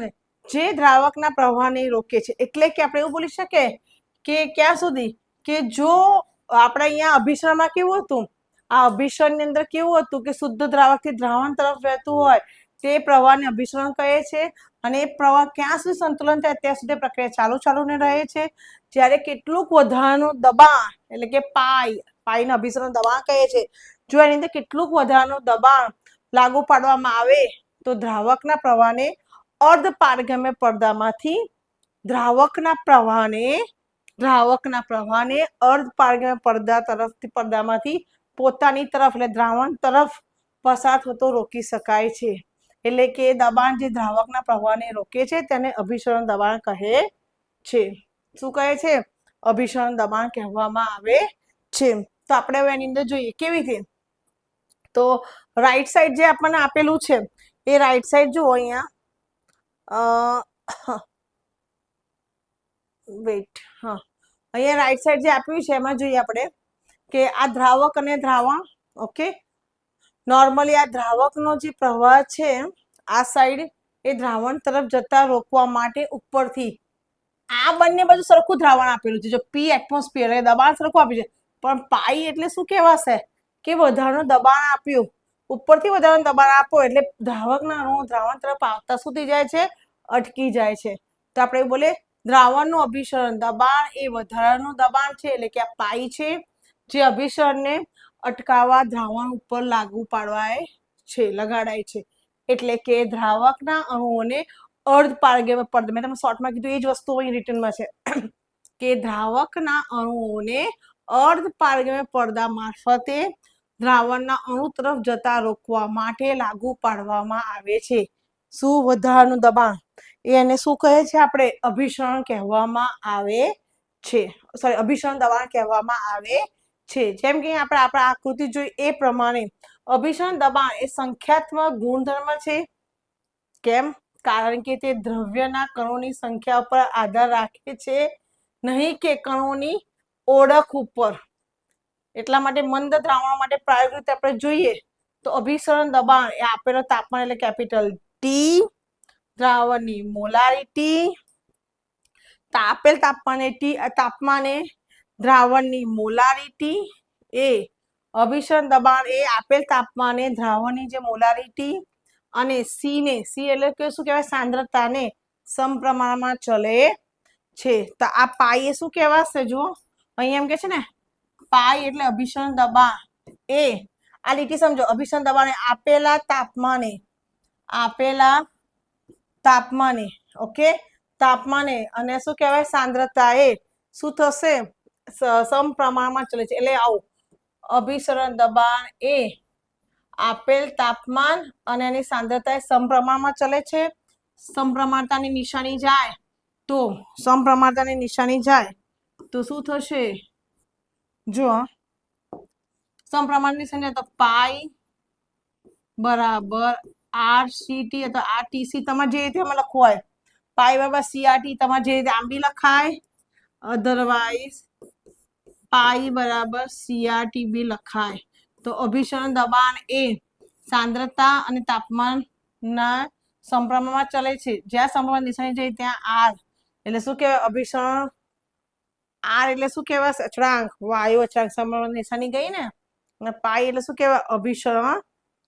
જે દ્રાવકના પ્રવાહને રોકે છે. એટલે કે આપણે એવું બોલી શકીએ કે ક્યાં સુધી કે જો આપણે અહીંયા અભિસરણમાં કેવું હતું, આ અભિસરણની અંદર કેવું હતું કે શુદ્ધ દ્રાવકથી દ્રાવણ તરફ વહેતું હોય તે પ્રવાહને અભિસરણ કહે છે. અને એ પ્રવાહ ક્યાં સુધી સંતુલન થાય ત્યાં સુધી પ્રક્રિયા ચાલુ ને રહે છે. જ્યારે કેટલુંક વધારાનું દબાણ એટલે કે પાઈને અભિસરણ દબાણ કહે છે. જો એની અંદર કેટલુંક વધારાનું દબાણ લાગુ પાડવામાં આવે તો દ્રાવકના પ્રવાહને અર્ધ પારગમ્ય પડદામાંથી દ્રાવકના પ્રવાહને અર્ધ પારગમ્ય પડદામાંથી પોતાની તરફ એટલે દ્રાવણ તરફ પસાર થતો રોકી શકાય છે. એટલે કે દબાણ જે દ્રાવકના પ્રવાહને રોકે છે તેને અભિસરણ દબાણ કહે છે. શું કહે છે? અભિસરણ દબાણ કહેવામાં આવે છે. તો આપણે હવે એની અંદર જોઈએ કેવી રીતે. તો રાઈટ સાઈડ જે આપણને આપેલું છે એ રાઈટ સાઈડ જુઓ અહીંયા વેઇટ હા અહીંયા રાઈટ સાઈડ જે આપ્યું છે એમાં જોઈએ આપણે કે આ દ્રાવક અને દ્રાવણ. ઓકે, નોર્મલી આ દ્રાવકનો જે પ્રવાહ છે આ સાઈડ એ દ્રાવણ તરફ જતા રોકવા માટે ઉપરથી આ બંને બાજુ સરખું દ્રાવણ આપેલું છે. જો પી એટમોસ્ફિયર એ દબાણ સરખું આપ્યું છે, પણ પાઈ એટલે શું કહેવાશે કે વધારાનું દબાણ આપ્યું. ઉપરથી વધારાનું દબાણ આપો એટલે દ્રાવકના અણુઓ દ્રાવણ તરફ આવતા સુધી જાય છે, અટકી જાય છે. તો આપણે બોલે દ્રાવણનું અભિસરણ દબાણ એ વધારાનું દબાણ છે. એટલે કે આ પાઈ છે જે અભિસરણને અટકાવવા દ્રાવણ ઉપર લાગુ પાડવાય છે, લગાડાય છે. એટલે કે દ્રાવકના અણુઓને અર્ધ પારગમ્ય પડદા, મેં તમને શોર્ટમાં કીધું એ જ વસ્તુ અહીં રિટર્નમાં છે કે દ્રાવકના અણુઓને અર્ધ પારગમ્ય પડદા મારફતે દ્રાવણના અણુ તરફ જતા રોકવા માટે લાગુ પાડવામાં આવે છે. શું? વધારાનું દબાણ. એને શું કહે છે? આપણે અભિસરણ કહેવામાં આવે છે. સોરી, અભિસરણ દબાણ કહેવામાં આવે છે. જેમ કે આપણે આકૃતિ જોઈ એ પ્રમાણે અભિસરણ દબાણ એ સંખ્યાત્મક ગુણધર્મ છે. કેમ? કારણ કે તે દ્રવ્યના કણોની સંખ્યા પર આધાર રાખે છે, નહીં કે કણોની ઓળખ ઉપર. એટલા માટે મંદ દ્રાવણો માટે પ્રાયોગિક રીતે આપણે જોઈએ તો અભિસરણ દબાણ એ આપેલો તાપમાન એટલે કેપિટલ ટી, દ્રાવણની મોલારિટી, આપેલ તાપમાને દ્રાવણની મોલારિટી એ અભિસરણ દબાણ એ આપેલ તાપમાને દ્રાવણની જે મોલારિટી અને સી એટલે કે શું કહેવાય સાંદ્રતાને સમપ્રમાણમાં ચલે છે. તો આ પાઈ એ શું કહેવાશે? જુઓ અહીંયા એમ કે છે ને પાઈ એટલે અભિસરણ દબાણ એ આ લીટી સમજો. અભિસરણ દબાણ આપેલા તાપમાને ઓકે તાપમાને અને શું કહેવાય સાંદ્રતા એ શું થશે? સમપ્રમાણમાં ચલે છે. એટલે આવું અભિસરણ દબાણ એ આપેલ તાપમાન અને એની સાંદ્રતા એ સમપ્રમાણમાં ચલે છે. સમપ્રમાણતાની નિશાની જાય તો શું થશે? જો સમપ્રમાણની નિશાની તો પાઈ બરાબર RCT અથવા RTC તમારે જે રીતે લખવું હોય. પાઈ બરાબર CRT તમારે જે રીતે આમ બી લખાય, અધરવાઇઝ પાઈ બરાબર CRT બી લખાય. તો અભિસરણ દબાણ એ સાંદ્રતા અને તાપમાનના સમપ્રમાણમાં ચલે છે. જ્યાં સમપ્રમાણ નિશાની જાય ત્યાં R એટલે શું કહેવાય? અભિસરણ. R એટલે શું કહેવાય? અચળાંક, વાયુ અચળાંક. સમપ્રમાણ નિશાની ગઈ ને. અને પાઈ એટલે શું કહેવાય? અભિસરણ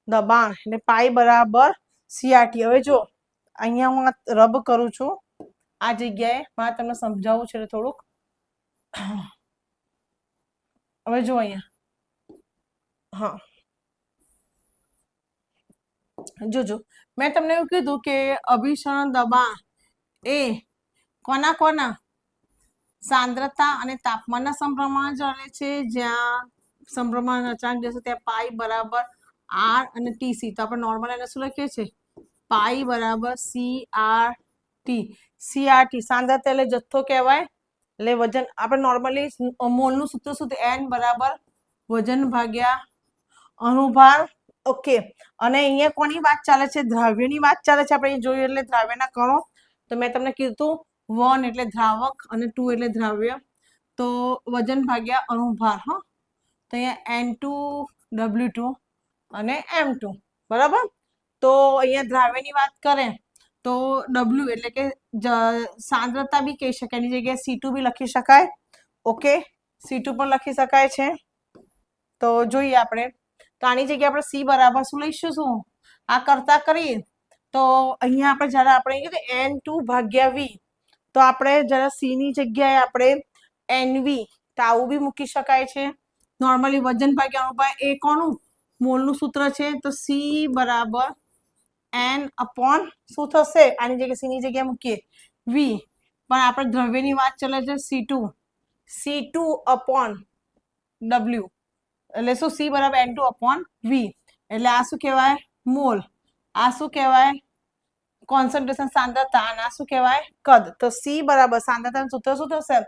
દબાણ. એટલે પાઈ બરાબર CRT. હવે જો અહીંયા હું રબ કરું છું આ જગ્યાએ, મારે તમને સમજાવવું છે થોડુંક. હવે જો અહીંયા, હા જોજો, મેં તમને એવું કીધું કે અભિસરણ દબાણ એ કોના કોના સાંદ્રતા અને તાપમાનના સમપ્રમાણ ચાલે છે. જ્યાં સમપ્રમાણ અચાનક જશે ત્યાં પાઈ બરાબર આર અને ટીસી. તો આપણે નોર્મલ એને શું લખીએ છીએ? પાઈ બરાબર CRT. CRT સાંદ્રતા એટલે જથ્થો કહેવાય, એટલે વજન. આપણે નોર્મલી મોલનું સૂત્ર શું? N બરાબર વજન ભાગ્યા અણુભાર. ઓકે, અને અહીંયા કોની વાત ચાલે છે? દ્રાવ્યની વાત ચાલે છે. આપણે જોયું એટલે દ્રાવ્યના કણો. તો મેં તમને કીધું 1 એટલે દ્રાવક અને 2 એટલે દ્રાવ્ય. તો વજન ભાગ્યા અણુભાર. હા, તો અહીંયા N2W2 અને M2 બરાબર. તો અહીંયા દ્રાવ્યની વાત કરે તો W એટલે કે સાંદ્રતા બી કહી શકાય, એની જગ્યાએ C2 બી લખી શકાય. ઓકે, C2 પણ લખી શકાય છે. તો જોઈએ આપણે, તો આની જગ્યાએ આપણે C બરાબર શું લઈશું? શું આ કરતા કરીએ તો અહીંયા આપણે જ્યારે આપણે કીધું N2 ભાગ્યા V, તો આપણે જરા C ની જગ્યાએ આપણે NV તો આવું બી મૂકી શકાય છે. નોર્મલી વજન ભાગ્યા અણુભાર એ કોનું મોલનું સૂત્ર છે? તો C બરાબર N અપોન શું થશે? આની જગ્યાએ C ની જગ્યાએ મૂકીએ V, પણ આપણે દ્રવ્યની વાત ચાલે છે C2 અપોન W, એટલે શું? C બરાબર N2 અપોન V, એટલે આ શું કહેવાય? મોલ. આ શું કહેવાય? કોન્સન્ટ્રેશન સાંદ્રતા. અને આ શું કહેવાય? કદ. તો C બરાબર સાંદ્રતાનું સૂત્ર શું થશે?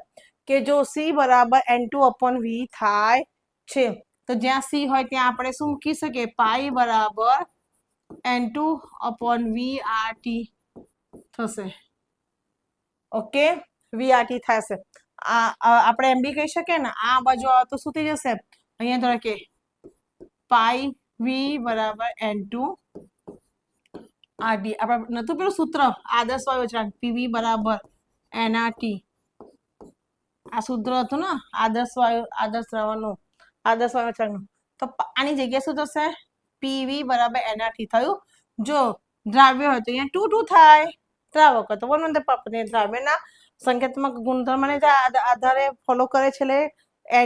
કે જો C બરાબર N2 અપોન V થાય છે, તો જ્યાં C હોય ત્યાં આપણે શું મૂકી શકીએ? પાઈ બરાબર N2 અપોન VRT થશે. ઓકે, VRT થશે. આપણે એમ બી કહી શકીએ ને, આ બાજુ આવે તો શું થઈ જશે? અહીંયા ધરો કે પાઈ V બરાબર N2 RT. આપણે નતું પેલું સૂત્ર આદર્શ વાયુ અચળાંક PV બરાબર nRT. આ સૂત્ર હતું ને આદર્શ વાયુ આદર્શ દ્રાવણનું, આદર્શ વાયુ અચળાંકનું. તો આની જગ્યાએ શું થશે? PV બરાબર nRT થયું. જો દ્રાવ્ય હોય તો અહીંયા 2 2 થાય, દ્રાવક હોય તો 1 1 પાપને. દ્રાવ્યના સંખ્યાત્મક ગુણધર્મને આધારે ફોલો કરે છે, એટલે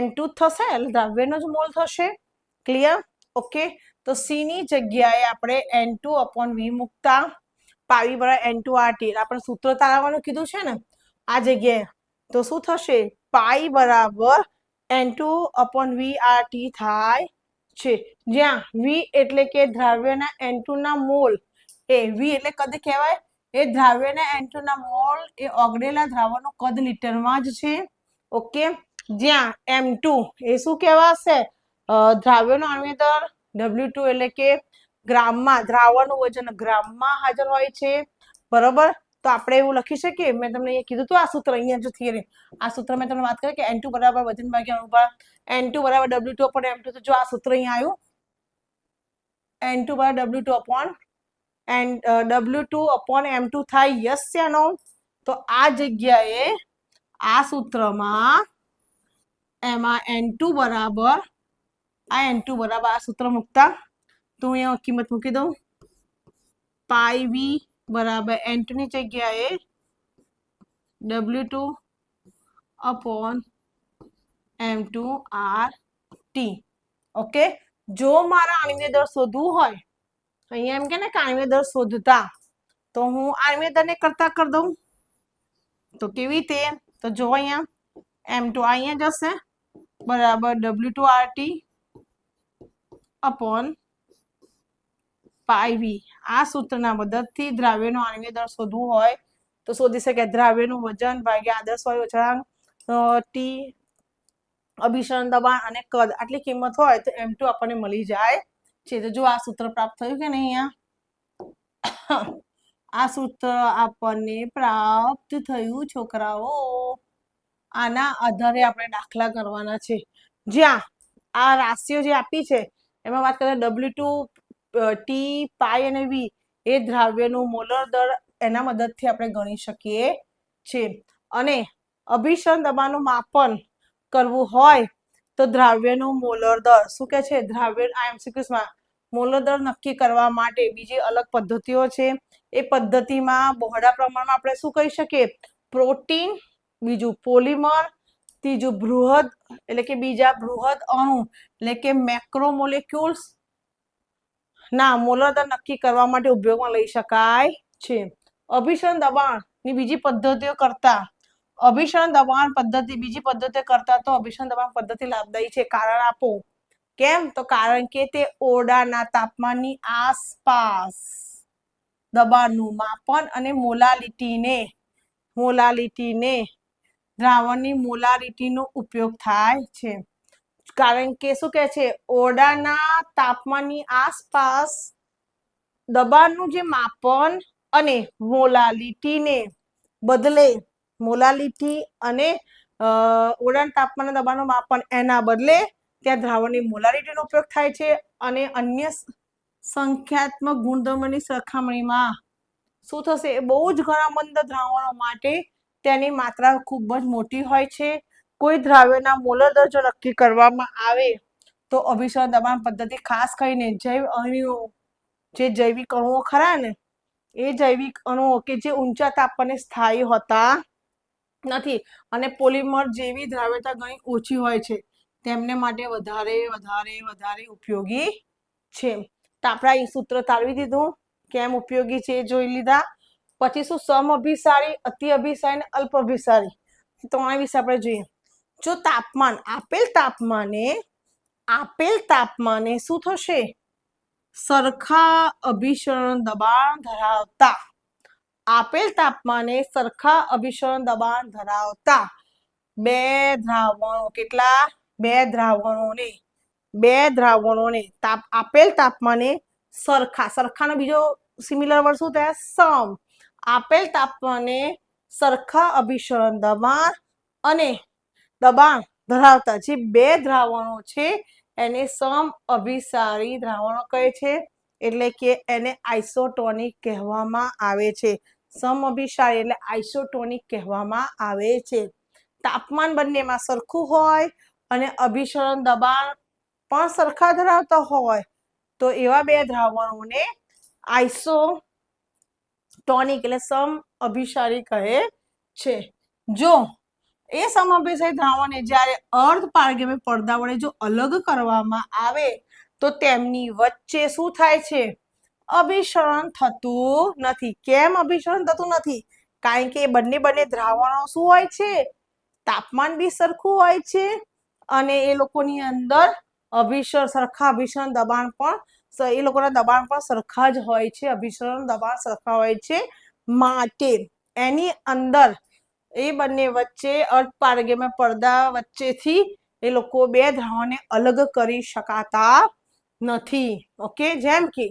N2 થશે, એટલે દ્રાવ્યનો જ મોલ થશે. ક્લિયર? ઓકે, તો C ની જગ્યાએ આપણે N2 અપોન V મૂકતા પાવી બરાબર N2 RT. આપણે સૂત્ર તારવવાનું કીધું છે ને આ જગ્યાએ, તો શું થશે? પાઈ બરાબર N2 અપોન V RT થાય છે, જ્યાં V એટલે કે દ્રાવ્યના N2 ના મોલ. એ V એટલે કદ કહેવાય. એ દ્રાવ્યના N2 ના મોલ એ ઓગળેલા દ્રાવણનું કદ લીટરમાં જ છે. ઓકે, જ્યાં M2 એ શું કહેવાશે? દ્રાવ્યનો આણ્વિક દર. W2 એટલે કે ગ્રામમાં, દ્રાવણનું વજન ગ્રામમાં હાજર હોય છે. બરોબર. તો આપણે એવું લખી શકીએ, મેં તમને અહીંયા કીધું હતું આ સૂત્ર, અહીંયા જો થિયરી આ સૂત્ર મેં તમને વાત કરી કે N2 બરાબર વજન ભાગ્યા અણુભાર, N2 બરાબર W2 અપોન M2. તો જો આ સૂત્ર અહીંયા આવ્યું, N2 બરાબર W2 upon W2 upon M2 થાય. યસ યા નો? તો આ જગ્યાએ આ સૂત્રમાં એમાં N2 બરાબર આ સૂત્ર મૂકતા તો અહીંયા કિંમત મૂકી દઉં. પાઈ V બરાબર N2 ની જગ્યાએ W2 upon M2 RT. Okay, જો મારા આણ્વિક દર શોધવું હોય, અહીંયા એમ કે ને કે આણ્વિક દર શોધતા, તો હું આણ્વિક દરને કરતા કરી દઉં. તો કેવી રીતે? તો જો અહીંયા M2 અહીંયા જશે બરાબર W2 RT અપોન પાઈ V. આ સૂત્રના મદદથી દ્રાવ્યનો આણ્વિક દળ શોધવું હોય તો શોધી શકે. દ્રાવ્યનું વજન ભાગ્યા આદર્શ વાયુ અચળાંક T, અભિસરણ દબાણ અને કદ, આટલી કિંમત હોય તો M2 આપણને મળી જાય છે. તો જો આ સૂત્ર પ્રાપ્ત થયું કે નહીં? અહીંયા આ સૂત્ર આપણને પ્રાપ્ત થયું છોકરાઓ. આના આધારે આપણે દાખલા કરવાના છે, જ્યાં આ રાશિઓ જે આપી છે એમાં વાત કરીએ W2 T, પાઈ અને V એ દ્રાવ્યનું મોલર દળ, એના મદદથી આપણે ગણી શકીએ છીએ. અને અભિસરણ દબાણનું માપન કરવું હોય તો દ્રાવ્યનું મોલર દળ શું કે છે? દ્રાવ્ય MCQs માં મૂલ્યદર નક્કી કરવા માટે બીજી અલગ પદ્ધતિઓ છે. એ પદ્ધતિમાં બહોળા પ્રમાણમાં આપણે શું કહી શકીએ? પ્રોટીન, બીજું પોલિમર, ત્રીજું બૃહદ એટલે કે બીજા બૃહદ અણુ એટલે કે મેક્રોમોલેક્યુલ્સ ના મૂલ્યદર નક્કી કરવા માટે ઉપયોગમાં લઈ શકાય છે. અભિસરણ દબાણની બીજી પદ્ધતિઓ કરતા અભિસરણ દબાણ પદ્ધતિ બીજી પદ્ધતિઓ કરતા તો અભિસરણ દબાણ પદ્ધતિ લાભદાયી છે. કારણ આપો. કેમ? તો કારણ કે તે ઓરડાના તાપમાનની આસપાસ દબાણનું માપન અને મોલાલિટીને દ્રાવણની મોલારિટીનો ઉપયોગ થાય છે. કારણ કે શું કહે છે? ઓરડાના તાપમાનની આસપાસ દબાણનું જે માપન અને મોલાલિટીને બદલે મોલાલિટી અને ઓરડાના તાપમાનના દબાણનું માપન એના બદલે ત્યાં દ્રાવણની મોલારિટીનો ઉપયોગ થાય છે. અને અન્ય સંખ્યાત્મક ગુણધર્મોની સરખામણીમાં શું થશે? બહુ જ ઘણા મંદ દ્રાવણો માટે તેની માત્રા ખૂબ જ મોટી હોય છે. કોઈ દ્રાવ્યના મોલર જો નક્કી કરવામાં આવે તો અભિસરણ દબાણ પદ્ધતિ ખાસ કરીને જૈવ અણુઓ જે જૈવિક અણુઓ ખરા ને એ જૈવિક અણુઓ કે જે ઊંચા તાપમાને સ્થાયી હોતા નથી અને પોલિમર જેવી દ્રાવ્યતા ઘણી ઓછી હોય છે તેમને માટે વધારે ઉપયોગી છે. તો આપણે અહીં સૂત્ર તારવી દીધું. કેમ ઉપયોગી છે એ જોઈ લીધા. પછી શું? સમઅભિસારી, અતિ અભિસારી અને અલ્પ અભિસારી ત્રણેય વિશે આપણે જોઈએ. જો તાપમાન આપેલ તાપમાને શું થશે? સરખા અભિસરણ દબાણ ધરાવતા બે દ્રાવણો કેટલા? બે દ્રાવણોને આપેલ તાપમાને સરખાનો બીજો સિમિલર વર્ડ શું થાય? સમ. આપેલ તાપમાને સરખા અભિસરણ દબાણ ધરાવતા જે બે દ્રાવણો છે એને સમ અભિસારી દ્રાવણો કહે છે. એટલે કે એને આઇસોટોનિક કહેવામાં આવે છે. સમઅભિસારી એટલે આઇસોટોનિક કહેવામાં આવે છે. તાપમાન બંનેમાં સરખું હોય અને અભિસરણ દબાણ પણ સરખા ધરાવતા હોય તો એવા બે દ્રાવણોને આઇસોટોનિક એટલે સમઅભિસારી કહે છે. જો એ સમઅભિસારી દ્રાવણને જ્યારે અર્ધ પારગમ્ય પડદા વડે જો અલગ કરવામાં આવે તો તેમની વચ્ચે શું થાય છે? અભિસરણ થતું નથી. કેમ અભિસરણ થતું નથી? કારણ કે બંને દ્રાવણો શું હોય છે? તાપમાન બી સરખું હોય છે અને એ લોકોની અંદર સરખા અભિસરણ દબાણ પણ એ લોકોના દબાણ પણ સરખા જ હોય છે. અભિસરણ દબાણ સરખા હોય છે માટે એની અંદર એ બંને વચ્ચે અર્ધપારગમ્ય પડદા વચ્ચેથી એ લોકો બે દ્રાવણને અલગ કરી શકાતા નથી. ઓકે, જેમ કે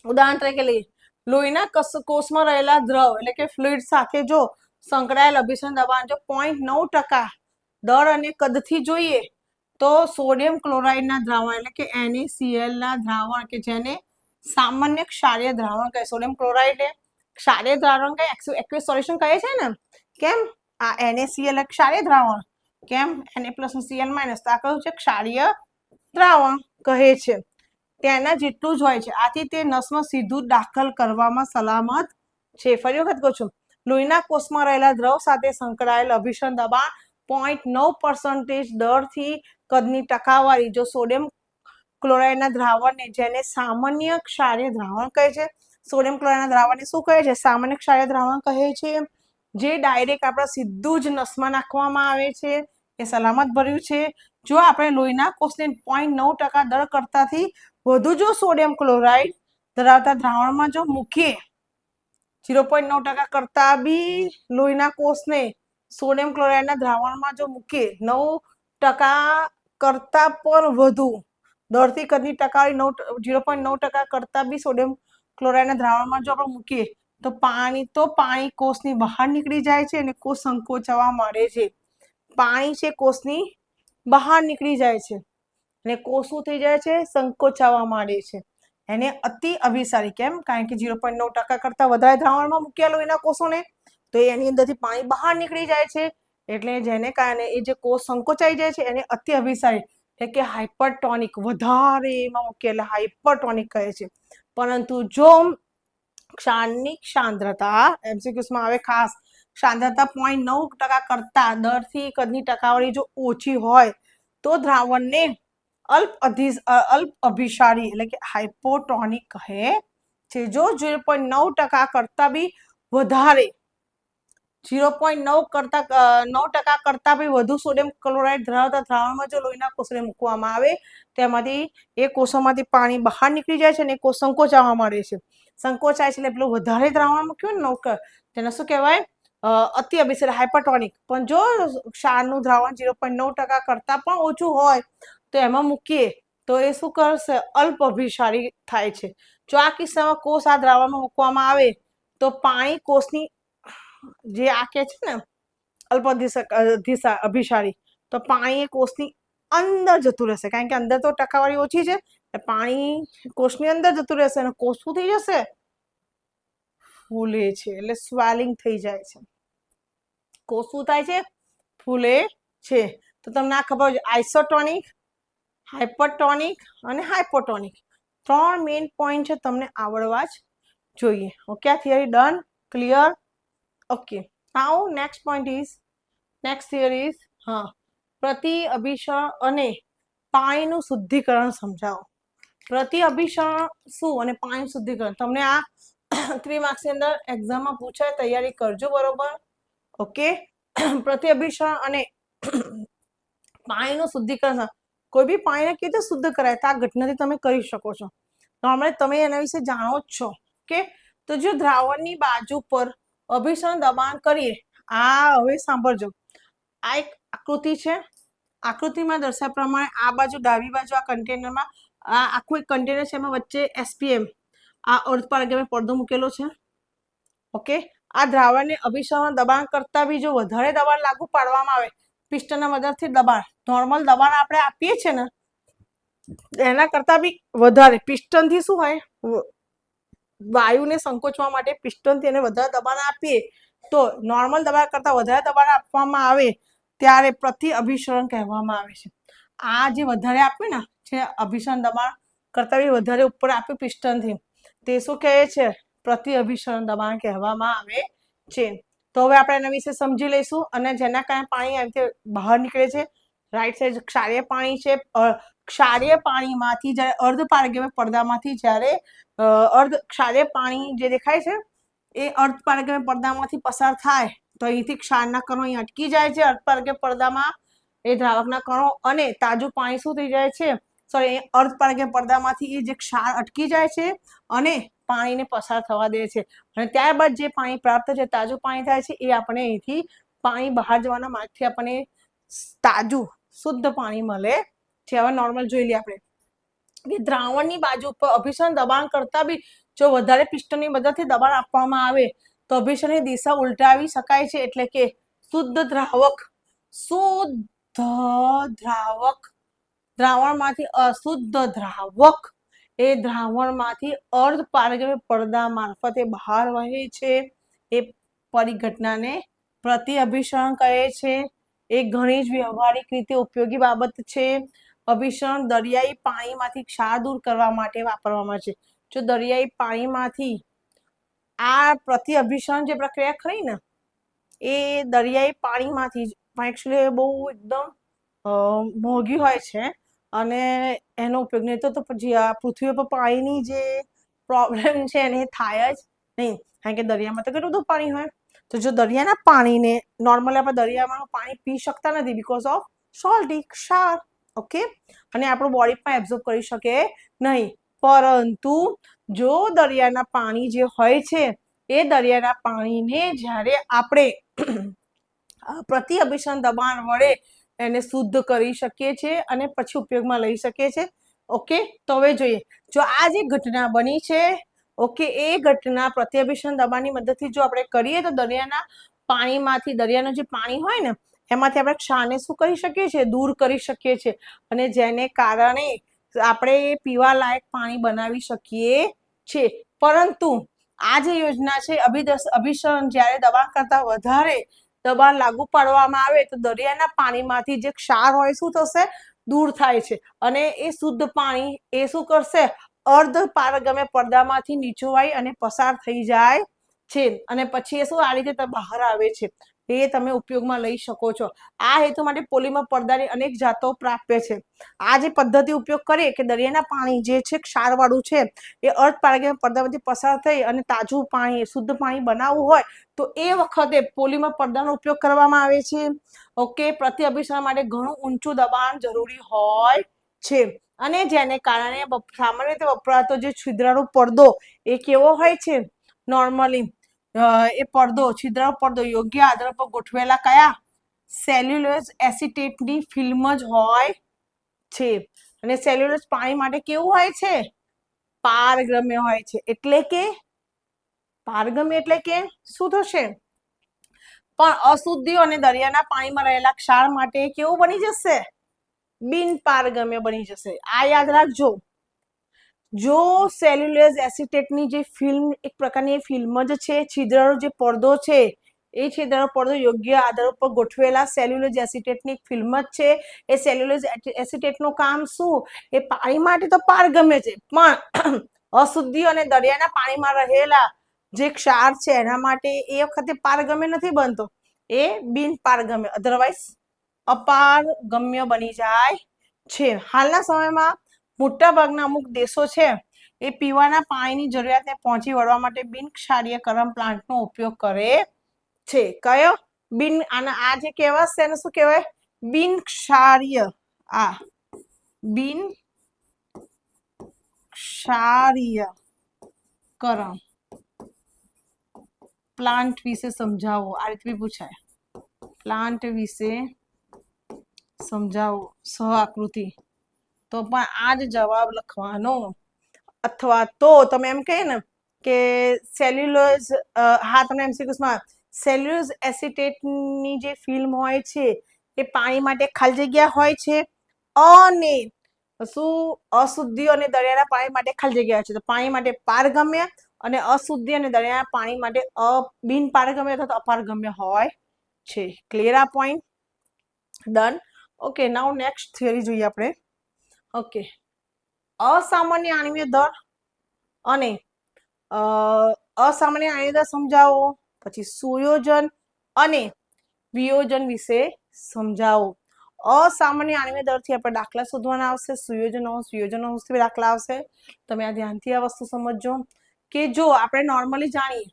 ઉદાહરણ તરીકે લઈએ, લોહીના કોષમાં રહેલા દ્રવ એટલે કે ફ્લુઇડ સાથે જો સંકળાયેલ અભિસરણ દબાણ જો 0.9% દળ અને કદથી જોઈએ તો સોડિયમ ક્લોરાઇડના દ્રાવણ એટલે કે NaCl ના દ્રાવણ કે જેને સામાન્ય ક્ષારીય દ્રાવણ કહે. સોડિયમ ક્લોરાઇડ ક્ષારીય દ્રાવણ કહે, એક્વિયસ સોલ્યુશન કહે છે ને. કેમ? આ NaCl ક્ષારીય દ્રાવણ. કેમ? Na+Cl- તો આ કયું છે? ક્ષારીય દ્રાવણ કહે છે. તેના જેટલું જ હોય છે. આથી તે નસમાં સીધું દાખલ કરવામાં સલામત છે. ફરી વખત કહું છું, લોહીના કોષમાં રહેલા દ્રવ સાથે સંકળાયેલ અભિસરણ દબાણ 0.9% દળથી કદની ટકાવારી જો સોડિયમ ક્લોરાઇડના દ્રાવણને જેને સામાન્ય ક્ષારીય દ્રાવણ કહે છે. સોડિયમ ક્લોરાઇડના દ્રાવણને શું કહે છે? સામાન્ય ક્ષારીય દ્રાવણ કહે છે. જે ડાયરેક્ટ આપણે સીધું જ નસમાં નાખવામાં આવે છે એ સલામત ભર્યું છે. જો આપણે લોહીના કોષને 0.9% દળ કરતાથી વધુ જો સોડિયમ ક્લોરાઇડ ધરાવતા દ્રાવણમાં જો મૂકીએ 0.9% કરતા બી લોહીના કોષને સોડિયમ ક્લોરાઇડના દ્રાવણમાં જો મૂકીએ 9% કરતા પણ વધુ દળથી કદની ટકાવારી 0.9% કરતા બી સોડિયમ ક્લોરાઇડના દ્રાવણમાં જો આપણે મૂકીએ તો પાણી કોષની બહાર નીકળી જાય છે અને કોષ સંકોચાવા માંડે છે. પાણી છે કોષની બહાર નીકળી જાય છે અને કોષ શું થઈ જાય છે? સંકોચાવા માંડે છે. એને અતિ અભિસારી. કેમ? કારણ કે 0.9% કરતા વધારે દ્રાવણમાં મૂક્યા લોહીના કોષોને તો એની અંદરથી પાણી બહાર નીકળી જાય છે એટલે જેને કારણે એ જે કોષ સંકોચાઈ જાય છે એને અતિ અભિસારી. એટલે કે હાઇપરટોનિક, વધારે એમાં મૂકીએ એટલે હાઇપરટોનિક કહે છે. પરંતુ જો ક્ષારની સાંદ્રતા એમસીક્યુઝમાં આવે ખાસ, સાંદ્રતા 0.9% કરતા દરથી કદની ટકાવારી જો ઓછી હોય તો દ્રાવણને અલ્પ અભિસારી એટલે કે હાઇપોટોનિક કહે છે. જો 0.9% કરતા બી વધારે 0.9% કરતા બી વધુ સોડિયમ ક્લોરાઇડ ધરાવતા દ્રાવણમાં જો લોહીના કોષને મૂકવામાં આવે તેમાંથી એ કોષોમાંથી પાણી બહાર નીકળી જાય છે અને કોષ સંકોચાવા મળે છે. સંકોચાય છે એટલે પેલું વધારે દ્રાવણ મૂક્યું ને તેને શું કહેવાય? અતિ અભિસારી હાઇપરટોનિક. પણ જો ક્ષારનું દ્રાવણ 0.9% કરતા પણ ઓછું હોય તો એમાં મૂકીએ તો એ શું કરશે? અલ્પ અભિસારી થાય છે. જો આ કિસ્સામાં કોષ આ દ્રાવણમાં મૂકવામાં આવે તો પાણી કોષની જે આ કે છે ને અલ્પ અભિસારી, તો પાણી એ કોષની અંદર જતું રહેશે, કારણ કે અંદર તો ટકાવારી ઓછી છે, પાણી કોષની અંદર જતું રહેશે અને કોષ શું થઈ જશે? ફૂલે છે, એટલે સ્વેલિંગ થઈ જાય છે. કોષ શું થાય છે? ફૂલે છે. તો તમને આ ખબર છે આઇસોટોનિક, હાઇપરટોનિક અને હાઇપોટોનિક 3 મેઇન પોઈન્ટ છે, તમને આવડવા જ જોઈએ. ઓકે, આ theory done, clear? Okay, now next point is, next theory is પ્રતિ અભિસરણ અને પાણીનું શુદ્ધિકરણ સમજાવો. પ્રતિ અભિસરણ શું અને પાણી શુદ્ધિકરણ તમને આ 3 માર્ક્સની અંદર એક્ઝામમાં પૂછાય, તૈયારી કરજો બરોબર. ઓકે, પ્રતિ અભિસરણ અને પાણીનું શુદ્ધિકરણ, કોઈ બી પાણીને કેવી રીતે શુદ્ધ કરાય તો આ ઘટનાથી તમે કરી શકો છો. નોર્મલી તમે એના વિશે જાણો જ છો. ઓકે, તો જો દ્રાવણની બાજુ પર અભિસરણ દબાણ કરીએ, આ હવે સાંભળજો, આ એક આકૃતિ છે. આકૃતિમાં દર્શાવ્યા પ્રમાણે આ બાજુ ડાબી બાજુ આ કન્ટેનરમાં આ આખું એક કન્ટેનર છે, એમાં વચ્ચે એસપીએમ આ અર્ધ પારગમ્ય પડદો મૂકેલો છે. ઓકે, આ દ્રાવણને અભિસરણ દબાણ કરતા બી જો વધારે દબાણ લાગુ પાડવામાં આવે, પિસ્ટનના મદદથી દબાણ, નોર્મલ દબાણ આપણે આપીએ છીએ ને એના કરતા બી વધારે પિસ્ટનથી શું હોય, વાયુને સંકોચવા માટે પિસ્ટનથી એને વધારે દબાણ આપીએ તો નોર્મલ દબાણ કરતા વધારે દબાણ આપવામાં આવે ત્યારે પ્રતિ અભિસરણ કહેવામાં આવે છે. આ જે વધારે આપ્યું ને છે અભિસરણ દબાણ કરતા બી વધારે ઉપર આપ્યું પિસ્ટનથી, તે શું કહે છે? પ્રતિ અભિસરણ દબાણ કહેવામાં આવે છે. તો હવે આપણે એના વિશે સમજી લઈશું અને જેના કારણે પાણી આવી રીતે બહાર નીકળે છે. રાઈટ સાઈડ ક્ષારીય પાણી છે. ક્ષારીય પાણીમાંથી જ્યારે અર્ધ પારગમ્ય પડદામાંથી જ્યારે ક્ષારીય પાણી જે દેખાય છે એ અર્ધ પારગમ્ય પડદામાંથી પસાર થાય તો અહીંથી ક્ષારના કણો અહીં અટકી જાય છે અર્ધ પારગમ્ય પડદામાં, એ દ્રાવકના કણો, અને તાજું પાણી શું થઈ જાય છે? સોરી, અર્ધ પારગમ્ય પડદામાંથી એ જે ક્ષાર અટકી જાય છે અને પાણીને પસાર થવા દે છે, અને ત્યારબાદ જે પાણી પ્રાપ્ત છે, તાજું પાણી થાય છે, એ આપણે અહીંથી પાણી બહાર જવાના માર્ગથી આપણને તાજું શુદ્ધ પાણી મળે છે. હવે નોર્મલ જોઈ લઈએ આપણે કે દ્રાવણની બાજુ પર અભિસરણ દબાણ કરતા બી જો વધારે પિસ્ટનની મદદથી દબાણ આપવામાં આવે તો અભિસરણની દિશા ઉલટાવી શકાય છે, એટલે કે શુદ્ધ દ્રાવક દ્રાવણમાંથી અશુદ્ધ દ્રાવક એ દ્રાવણમાંથી અર્ધ પારગમ્ય પડદા મારફતે બહાર વહે છે. એ પરિઘટનાને પ્રતિ અભિસરણ કહે છે. એ ઘણી જ વ્યવહારિક રીતે ઉપયોગી બાબત છે. અભિસરણ દરિયાઈ પાણીમાંથી ક્ષાર દૂર કરવા માટે વાપરવામાં આવે છે. જો દરિયાઈ પાણીમાંથી આ પ્રતિ અભિસરણ જે પ્રક્રિયા ખરી ને એ દરિયાઈ પાણીમાંથી એકચ્યુઅલી બહુ એકદમ મોંઘી હોય છે અને એનો ઉપયોગ નહીં તો પછી આ પૃથ્વી પર પાણીની જે પ્રોબ્લેમ છે એને થાય જ નહીં, કારણ કે દરિયામાં તો કેટલું બધું પાણી હોય. તો જો દરિયાના પાણીને નોર્મલી આપણે દરિયામાં પાણી પી શકતા નથી બીકોઝ ઓફ સોલ્ટી, ક્ષાર. ઓકે, અને આપણું બોડી પણ એબ્ઝોર્બ કરી શકે નહીં. પરંતુ જો દરિયાના પાણી જે હોય છે એ દરિયાના પાણીને જ્યારે આપણે પ્રતિ અભિસરણ દબાણ વડે એને શુદ્ધ કરી શકીએ છીએ અને પછી ઉપયોગમાં લઈ શકીએ છીએ. ઓકે, તો હવે જોઈએ, જો આ જે ઘટના બની છે, ઓકે, એ ઘટના પ્રતિ અભિસરણ દબાણની મદદથી જો આપણે કરીએ તો દરિયાના પાણીમાંથી, દરિયાનું જે પાણી હોય ને એમાંથી આપણે ક્ષારને શું કરી શકીએ છીએ? દૂર કરી શકીએ છીએ, અને જેને કારણે આપણે પીવા લાયક પાણી બનાવી શકીએ છીએ. પરંતુ આ જે યોજના છે અભિસરણ જ્યારે દબાણ કરતા વધારે દબાણ લાગુ પાડવામાં આવે તો દરિયાના પાણીમાંથી જે ક્ષાર હોય શું થશે? દૂર થાય છે અને એ શુદ્ધ પાણી એ શું કરશે, અર્ધ પારગમ્ય પડદામાંથી નીચોવાઈ અને પસાર થઈ જાય છે અને પછી એ શું આ રીતે બહાર આવે છે. એ તમે ઉપયોગમાં લઈ શકો છો. આ હેતુ માટે પોલિમર પડદાની અનેક જાતો પ્રાપ્ય છે. આ જે પદ્ધતિ ઉપયોગ કરીએ કે દરિયાના પાણી જે છે ક્ષારવાળું છે એ અર્ધ પારગમ્ય પડદામાંથી પસાર થઈ અને તાજું પાણી શુદ્ધ પાણી બનાવવું હોય તો એ વખતે પોલિમર પડદાનો ઉપયોગ કરવામાં આવે છે. ઓકે, પ્રતિ અભિસરણ માટે ઘણું ઊંચું દબાણ જરૂરી હોય છે અને જેને કારણે સામાન્ય રીતે વપરાતો જે છિદ્રાળુ પડદો એ કેવો હોય છે, નોર્મલી એ પડદો છિદ્રાળુ પડદો યોગ્ય આધાર પર ગોઠવેલા કયા સેલ્યુલોઝ એસિટેટની ફિલ્મ જ હોય છે અને સેલ્યુલોઝ પાણી માટે કેવું હોય છે, પારગમ્ય હોય છે. એટલે કે પારગમ્ય એટલે કે શું થશે, પણ અશુદ્ધિઓ અને દરિયાના પાણીમાં રહેલા ક્ષાર માટે કેવું બની જશે, બિન પારગમ્ય બની જશે. આ યાદ રાખજો. જો સેલ્યુલોઝ એસિટેટની જે ફિલ્મ એક પ્રકારની ફિલ્મ જ છે, છિદ્રાળુ જે પડદો છે એ છિદ્રાળુ પડદો યોગ્ય આધાર ઉપર ગોઠવેલા સેલ્યુલોઝ એસિટેટની ફિલ્મ જ છે. એ સેલ્યુલોઝ એસિટેટનું કામ શું, એ પાણી માટે તો પારગમ્ય છે પણ અશુદ્ધિ અને દરિયાના પાણીમાં રહેલા જે ક્ષાર છે એના માટે એ વખતે પારગમ્ય નથી બનતો, એ બિન પારગમ્ય અધરવાઇઝ અપારગમ્ય બની જાય છે. હાલના સમયમાં મોટા ભાગના અમુક દેશો છે એ પીવાના પાણીની જરૂરિયાતને પહોંચી વળવા માટે બિન ક્ષારીયકરણ પ્લાન્ટનો ઉપયોગ કરે છે. કયો બિન, અને આ જે કહેવાશે એને શું કહેવાય, બિન ક્ષારીય, આ બિન ક્ષારીયકરણ પ્લાન્ટ વિશે સમજાવો. આ રીતે બી પૂછાય, પ્લાન્ટ વિશે સમજાવો સહ આકૃતિ, તો પણ આ જ જવાબ લખવાનો. અથવા તો તમે એમ કહે ને કે સેલ્યુલોઝ, હા તમને એમસીક્યુઝમાં સેલ્યુલોઝ એસિટેટની જે ફિલ્મ હોય છે એ પાણી માટે ખાલી જગ્યા હોય છે અને શું અશુદ્ધિ અને દરિયાના પાણી માટે ખાલી જગ્યા હોય છે. તો પાણી માટે પારગમ્ય અને અશુદ્ધિ અને દરિયાના પાણી માટે બિન પારગમ્ય અથવા તો અપારગમ્ય હોય છે. ક્લિયર આ પોઈન્ટ? ડન. ઓકે, નાઉ નેક્સ્ટ થિયરી જોઈએ આપણે. ઓકે, અસામાન્ય આણ્વીય દળ અને અસામાન્ય આણ્વીય દળ સમજાવો, પછી સુયોજન અને વિયોજન વિશે સમજાવો. અસામાન્ય આણ્વીય દળથી આપણે દાખલા શોધવાના આવશે, સુયોજનોથી દાખલા આવશે. તમે આ ધ્યાનથી આ વસ્તુ સમજજો કે જો આપણે નોર્મલી જાણીએ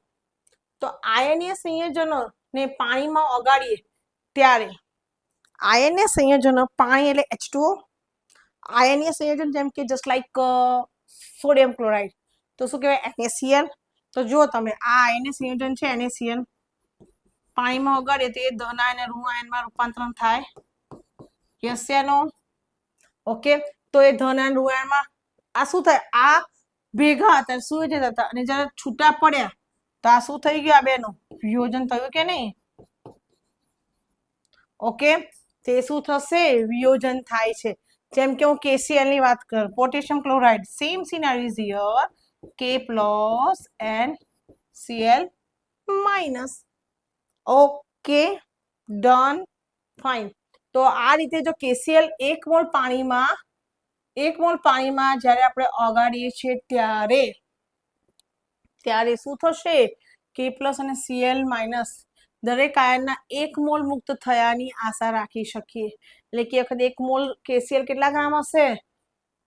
તો આયનીય સંયોજનો ને પાણીમાં ઓગાળીએ ત્યારે આયનીય સંયોજનો, પાણી એટલે H2O, આયનીય સંયોજન જેમ કે જસ્ટ લાઈક સોડિયમ ક્લોરાઇડ, તો શું કહેવાય, NaCl. તો જો તમે આ આયનીય સંયોજન છે NaCl પાણીમાં ઓગાળીએ તો એ ધન આયન અને ઋણ આયનમાં રૂપાંતરણ થાય, યસ યા નો? ઓકે, તો એ ધન આયન ઋણ આયનમાં આ શું થાય, આ ભેગા હતા સુયોજિત હતા અને જ્યારે છૂટા પડ્યા તો આ શું થઈ ગયું, આ બેનું વિયોજન થયું કે નહીં? ઓકે, તે શું થશે, વિયોજન થાય છે. જેમ કે હું KCl ની વાત કરું, potassium chloride, same scenario is here, K plus and Cl minus. Okay, done, fine. તો આ રીતે જો KCl 1 મોલ પાણીમાં જ્યારે આપણે ઓગાળીએ છીએ ત્યારે શું થશે, K પ્લસ અને Cl માઇનસ દરેક આયનના 1 મોલ મુક્ત થયાની આશા રાખી શકીએ. એટલે કે વખતે 1 મોલ KCl કેટલા ગ્રામ હશે,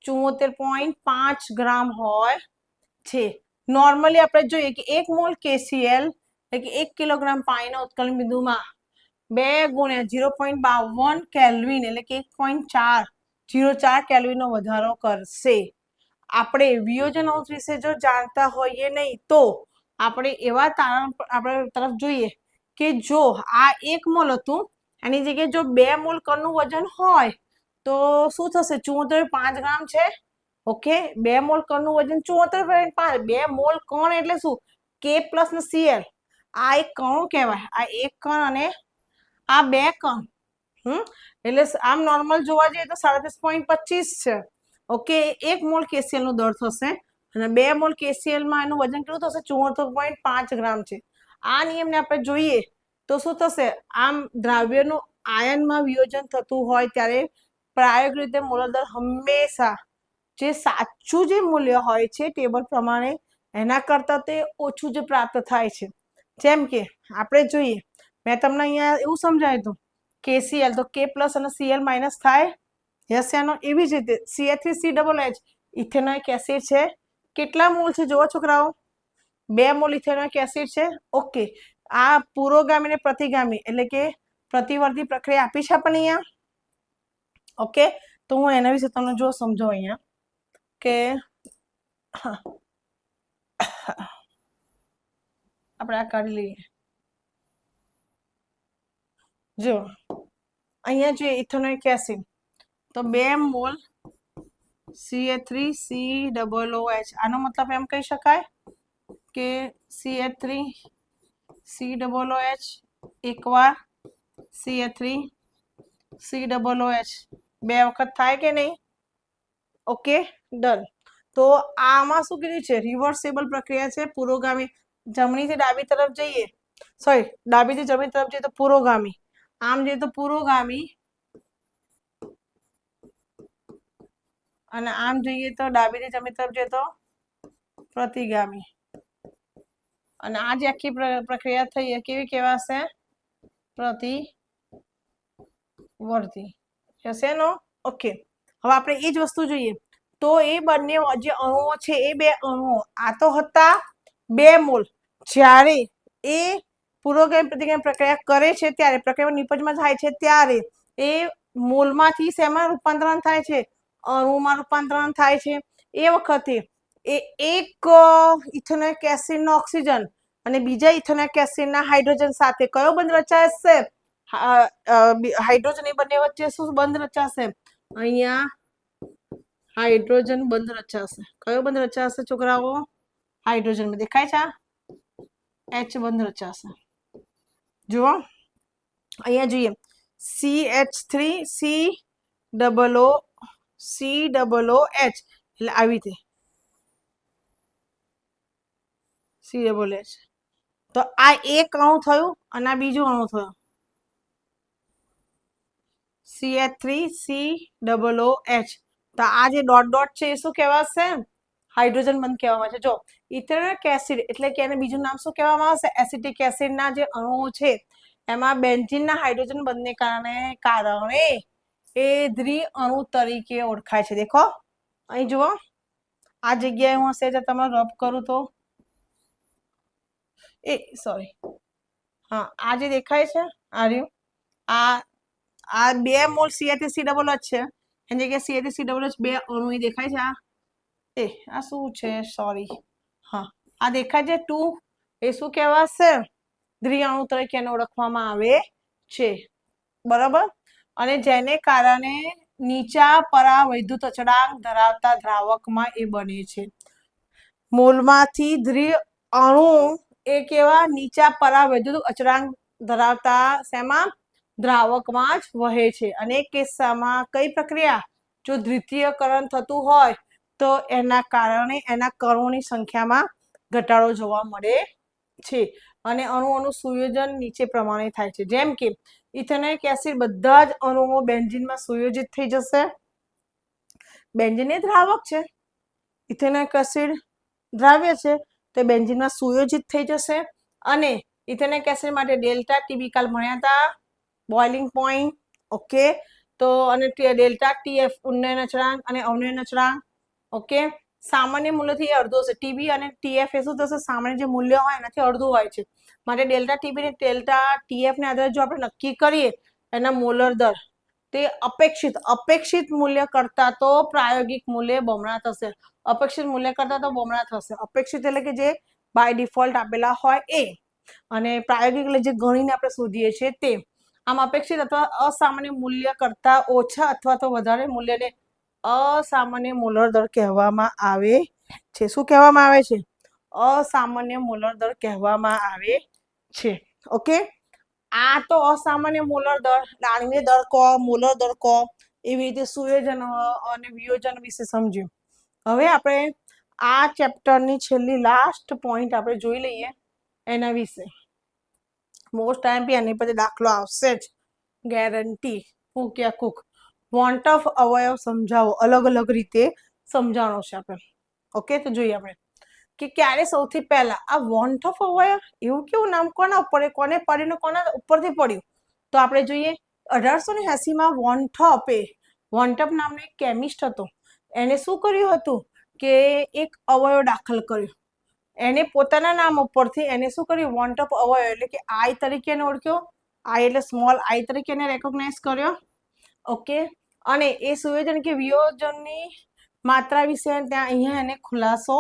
74.5 ગ્રામ હોય છે. નોર્મલી આપણે જોઈએ કે 1 મોલ KCl એટલે કે 1 કિલોગ્રામ પાણીના ઉત્કલન બિંદુમાં 2 ગુણ્યા 0.52 કેલ્વિન એટલે કે 1.404 કેલ્વિનનો વધારો કરશે. આપણે વિયોજન અંશ વિશે જો જાણતા હોઈએ નહીં તો આપણે એવા તારણ આપણે તરફ જોઈએ કે જો આ 1 મોલ હતું એની જગ્યાએ જો 2 મોલ કણનું વજન હોય તો શું થશે, 74.5 ગ્રામ છે. ઓકે, 2 મોલ કણનું વજન 74.5, 2 મોલ કણ એટલે શું, K પ્લસ ને Cl, આ એક કણ કહેવાય, આ એક કણ અને આ 2 કણ. એટલે આમ નોર્મલ જોવા જઈએ તો 37.25 છે. ઓકે, 1 મોલ KCl નું દળ થશે અને 2 મોલ KCl માં એનું વજન કેટલું થશે, 74.5 ગ્રામ છે. આ નિયમને આપણે જોઈએ તો શું થશે, આમ દ્રાવ્યનું આયનમાં વિયોજન થતું હોય ત્યારે પ્રાયોગિક રીતે મોલર દર હંમેશા જે સાચું જે મૂલ્ય હોય છે ટેબલ પ્રમાણે એના કરતાં તે ઓછું જે પ્રાપ્ત થાય છે. જેમ કે આપણે જોઈએ, મેં તમને અહીંયા એવું સમજાવ્યું હતું KCl તો K પ્લસ અને Cl માઇનસ થાય. યસ યા નો? એવી જ રીતે CH3CH ઇથેનોઇક એસિડ છે. કેટલા મોલ છે જુઓ છોકરાઓ? 2 મોલ ઇથેનોઇક એસિડ છે. ઓકે, આ પુરોગામી ને પ્રતિગામી એટલે કે પ્રતિવર્તી પ્રક્રિયા આપી છે આપણને અહીંયા. ઓકે, તો હું એના વિશે તમને જો સમજાવું અહીંયા કે આપણે આ કાઢી લઈએ. જો અહીંયા જોઈએ ઇથેનોઇક એસિડ તો 2 મોલ CH3COOH. આનો મતલબ એમ કહી શકાય કે CH3COOH એકવાર CH3COOH 2 વખત થાય કે નહીં? Okay, done. તો આમાં શું કીધું છે? રિવર્સેબલ પ્રક્રિયા છે. પુરોગામી જમણીથી ડાબી તરફ જઈએ, સોરી ડાબીથી જમણી તરફ જઈએ તો પુરોગામી, આમ જઈએ તો પુરોગામી અને આમ જોઈએ તો ડાબીથી જમણી તરફ જઈએ તો પ્રતિગામી. અને આ જે આખી પ્રક્રિયા થઈ એ કેવી કહેવાશે? પ્રતિવર્તી. હશે નો? ઓકે, હવે આપણે એ જ વસ્તુ જોઈએ તો એ બંને જે અણુઓ છે એ 2 અણુઓ આ તો હતા 2 મોલ. જ્યારે એ પુરોગામી પ્રતિગામી પ્રક્રિયા કરે છે ત્યારે પ્રક્રિયા નિપજમાં જાય છે ત્યારે એ મોલમાંથી શેમાં રૂપાંતરણ થાય છે? અણુમાં રૂપાંતરણ થાય છે. એ વખતે એ એક ઇથેનોઇક એસિડનો ઓક્સિજન અને બીજા ઇથેનોઇક એસિડના હાઇડ્રોજન સાથે કયો બંધ રચાશે? હાઇડ્રોજન એ બંને વચ્ચે શું બંધ રચાશે? અહીંયા હાઇડ્રોજન બંધ રચાશે. કયો બંધ રચાશે છોકરાઓ? હાઇડ્રોજન દેખાય છે? H બંધ રચાશે. જુઓ અહીંયા જોઈએ CH3COOH એટલે આવી રીતે COOH. તો આ એક અણુ થયું અને આ બીજું અણુ થયું CH3COOH. તો આ જે ડોટ ડોટ છે એ શું કહેવાશે? હાઇડ્રોજન બંધ કહેવામાં આવે છે. જો ઇથેનોઇક એસિડ એટલે કે એને બીજું નામ શું કહેવામાં આવશે? એસિટિક એસિડના જે અણુઓ છે એમાં બેન્ઝીનના હાઇડ્રોજન બંધને કારણે એ દ્વિ અણુ તરીકે ઓળખાય છે. દેખો અહીં જુઓ, આ જગ્યાએ હું હશે તમે રબ કરું તો સોરી, હા આ જે દેખાય છે આ રહ્યું, આ 2 મોલ CH3COOH છે એની જગ્યાએ CH3COOH 2 અણુ દેખાય છે. આ શું છે? સોરી, હા આ દેખાય છે 2. એ શું કહેવાશે? દ્વિઅણુ તરીકે એને ઓળખવામાં આવે છે. બરાબર. અને જેને કારણે નીચા પરાવૈદ્યુત અચળાંક ધરાવતા દ્રાવકમાં એ બને છે. મોલમાંથી દ્વિઅણુ એ કેવા નીચા પરાવૈદ્યુત અચળાંક ધરાવતા શેમાં? દ્રાવકમાં જ વહે છે. અને કિસ્સામાં કઈ પ્રક્રિયા? જો દ્વિતીયકરણ થતું હોય તો એના કારણે એના કણોની સંખ્યામાં ઘટાડો જોવા મળે છે અને અણુઓનું સુયોજન નીચે પ્રમાણે થાય છે. જેમ કે ઇથેનોઇક એસિડ બધા જ અણુઓ બેન્ઝીનમાં સુયોજિત થઈ જશે. બેન્ઝીન એ દ્રાવક છે, ઇથેનોઇક એસિડ દ્રાવ્ય છે, તો બેન્ઝીનમાં સુયોજિત થઈ જશે. અને ઇથેનોઇક એસિડ માટે ડેલ્ટા ટીબી કાલ ભણ્યા હતા, બોઇલિંગ પોઈન્ટ. ઓકે, તો અને ડેલ્ટા ટીએફ ઉન્નયન અચળાંક અને અવનયન અચળાંક. ઓકે, સામાન્ય મૂલ્યથી અડધો છે. ટીબી અને ટીએફ એ શું થશે? સામાન્ય જે મૂલ્ય હોય એનાથી અડધું હોય છે. માટે ડેલ્ટા ટીબી ને ડેલ્ટા ટીએફ ને આધારે જો આપણે નક્કી કરીએ એના મોલર દર તે અપેક્ષિત મૂલ્ય કરતા તો પ્રાયોગિક મૂલ્ય બમણા થશે. અપેક્ષિત મૂલ્ય કરતા તો બમણા થશે. અપેક્ષિત એટલે કે જે બાય ડિફોલ્ટ આપેલા હોય એ, અને પ્રાયોગિક એટલે જે ગણીને આપણે શોધીએ છીએ તે. આમ અપેક્ષિત અથવા અસામાન્ય મૂલ્ય કરતા ઓછા અથવા તો વધારે મૂલ્યને અસામાન્ય મોલર દર કહેવામાં આવે છે. શું કહેવામાં આવે છે? અસામાન્ય મોલર દર કહેવામાં આવે છે. ઓકે, આ તો અસામાન્ય મોલર દર, આણ્વીય દર કહો, મોલર દર કહો, એવી રીતે સુયોજન અને વિયોજન વિશે સમજ્યું. હવે આપણે આ ચેપ્ટરની છેલ્લી લાસ્ટ પોઈન્ટ આપણે જોઈ લઈએ એના વિશે. મોસ્ટ ટાઈમ બી એની પછી દાખલો આવશે જ, guarantee. Cook yeah Cook. Want of અવયવ સમજાવો, અલગ અલગ રીતે સમજાવવાનો છે આપણે. ઓકે, તો જોઈએ આપણે કે ક્યારે સૌથી પહેલા આ વોન્ટ ઓફ અવયવ એવું કેવું નામ કોના ઉપર, કોને પાડ્યું, કોના ઉપરથી પડ્યું? તો આપણે જોઈએ 1880માં વોન્ટઅપ નામનો એક કેમિસ્ટ હતો. એને શું કર્યું હતું કે એક અવયવ દાખલ કર્યો. એને પોતાના નામ ઉપરથી એને શું કર્યું, વોન્ટઅપ અવયવ એટલે કે આઈ તરીકે એને ઓળખ્યો. આઈ એટલે સ્મોલ આઈ તરીકે એને રેકોગ્નાઇઝ કર્યો. ઓકે, અને એ સુયોજન કે વિયોજનની માત્રા વિશે ત્યાં અહીંયા એને ખુલાસો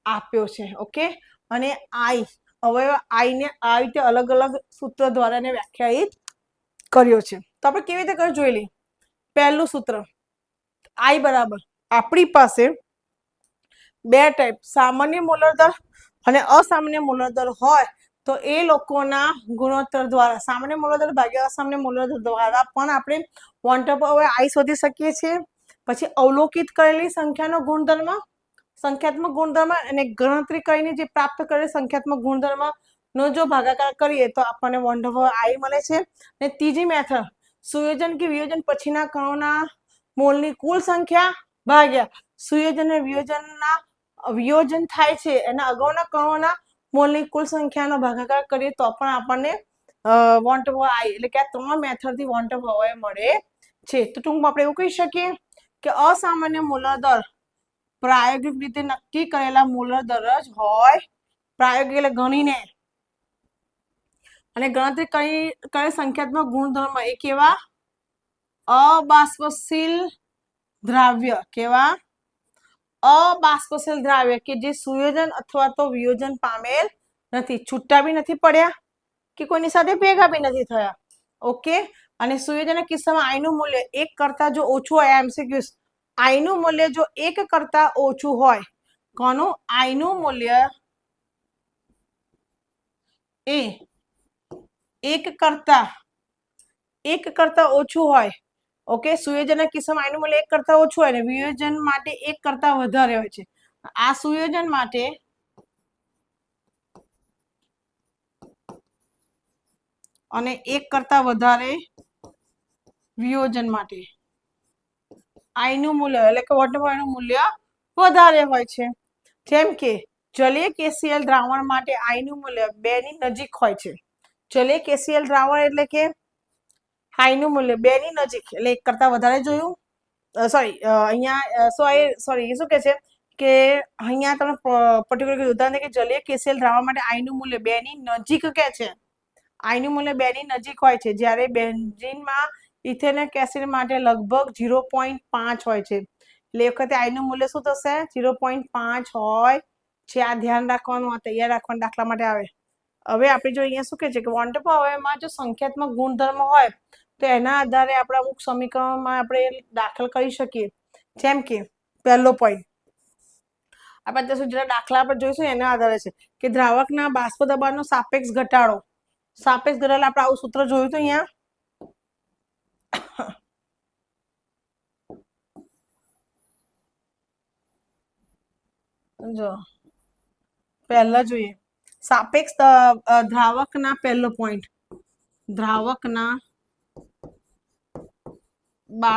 આપ્યો છે. ઓકે, અને આઈ અવયવ આઈને આ રીતે અલગ અલગ સૂત્ર દ્વારા એને વ્યાખ્યાયિત કર્યો છે. તો આપણે કેવી રીતે કરી જોઈ લઈએ. પહેલું સૂત્ર આઈ બરાબર આપણી પાસે બે ટાઈપ, સામાન્ય મોલર દર અને અસામાન્ય મોલર દર હોય તો એ લોકોના ગુણોત્તર દ્વારા, સામાન્ય મોલર દર ભાગ્યા અસામાન્ય મોલર દર દ્વારા પણ આપણે વોન્ટઅપ અવયવ આઈ શોધી શકીએ છીએ. પછી અવલોકિત કરેલી સંખ્યાનો ગુણધર્મ, સંખ્યાત્મક ગુણધર્મ અને ગણતરી કરીને જે પ્રાપ્ત કરેલ સંખ્યાત્મક ગુણધર્મ નો જો ભાગાકાર કરીએ તો આપણને વોન્ટઅપ અવયવ આઈ મળે છે. અને ત્રીજી મેથડ સુયોજન કે વિયોજન પછીના કણોના મોલની કુલ સંખ્યા ભાગ્યા સુયોજન અને વિયોજન થાય છે એના અગાઉના કણોના મોલની કુલ સંખ્યાનો ભાગાકાર કરીએ તો પણ આપણને વોન્ટઅપ અવયવ આઈ એટલે કે આ ત્રણ મેથડથી વોન્ટઅપ અવયવ મળે છે. તો ટૂંકમાં આપણે એવું કહી શકીએ કે અસામાન્ય મોલર દર પ્રાયોગિક રીતે નક્કી કરેલા મોલર દર જ હોય, પ્રાયોગિક એટલે ગણીને, અને ગણતરી કરેલ સંખ્યાત્મક ગુણધર્મ એ કેવા અબાષ્પશીલ દ્રાવ્ય, કેવા અબાષ્પશીલ દ્રાવ્ય કે જે સુયોજન અથવા તો વિયોજન પામેલ નથી, છૂટા બી નથી પડ્યા કે કોઈની સાથે ભેગા બી નથી થયા. ઓકે, અને સુયોજનના કિસ્સામાં આઈનું મૂલ્ય 1 કરતા જો ઓછું હોય, એમસીક્યુઝ, આઈનું મૂલ્ય જો 1 કરતા ઓછું હોય, કોનું આઈનું મૂલ્ય એ 1 કરતા ઓછું હોય. ઓકે, સુયોજનના કિસ્સામાં આઈનું મૂલ્ય 1 કરતા ઓછું હોય ને વિયોજન માટે 1 કરતા વધારે હોય છે. આ સુયોજન માટે અને 1 કરતા વધારે વિયોજન માટે આઈનું મૂલ્ય એટલે કે વોન્ટઅપ અવયવનું મૂલ્ય વધારે હોય છે. જેમ કે જલીય કેસીએલ દ્રાવણ માટે આઈનું મૂલ્ય 2 ની નજીક હોય છે. જલીય કેસીએલ દ્રાવણ એટલે કે આઈનું મૂલ્ય 2 ની નજીક એટલે 1 કરતા વધારે જોયું. અહીંયા શું કહે છે કે અહીંયા તમે પર્ટિક્યુલર ઉદાહરણ કે જલીય કેસીએલ દ્રાવણ માટે આઈનું મૂલ્ય 2 ની નજીક કે છે. આઈનું મૂલ્ય 2 ની નજીક હોય છે, જ્યારે બેન્ઝીનમાં ઇથેનોઇક એસિડ માટે લગભગ 0.5 હોય છે. એટલે એ વખતે આઈનું મૂલ્ય શું થશે, 0.5 હોય છે. આ ધ્યાન રાખવાનું, આ તૈયાર રાખવાનું દાખલા માટે આવે. હવે આપણે જો અહીંયા શું કહે છે કે વોન્ટઅપ અવયવમાં જો સંખ્યાત્મક ગુણધર્મ હોય તો એના આધારે આપણે અમુક સમીકરણમાં આપણે દાખલ કરી શકીએ. જેમ કે પહેલો પોઈન્ટ આપણે અત્યાર સુધી જેટલા દાખલા આપણે જોઈશું એના આધારે છે કે દ્રાવકના બાષ્પ દબાણનો સાપેક્ષ ઘટાડો. સાપેક્ષ ઘટાડો આપણે આવું સૂત્ર જોયું હતું અહીંયા. જો પહેલા જોઈએ સાપેક્ષ દ્રાવકના પહેલો પોઈન્ટ, દ્રાવકના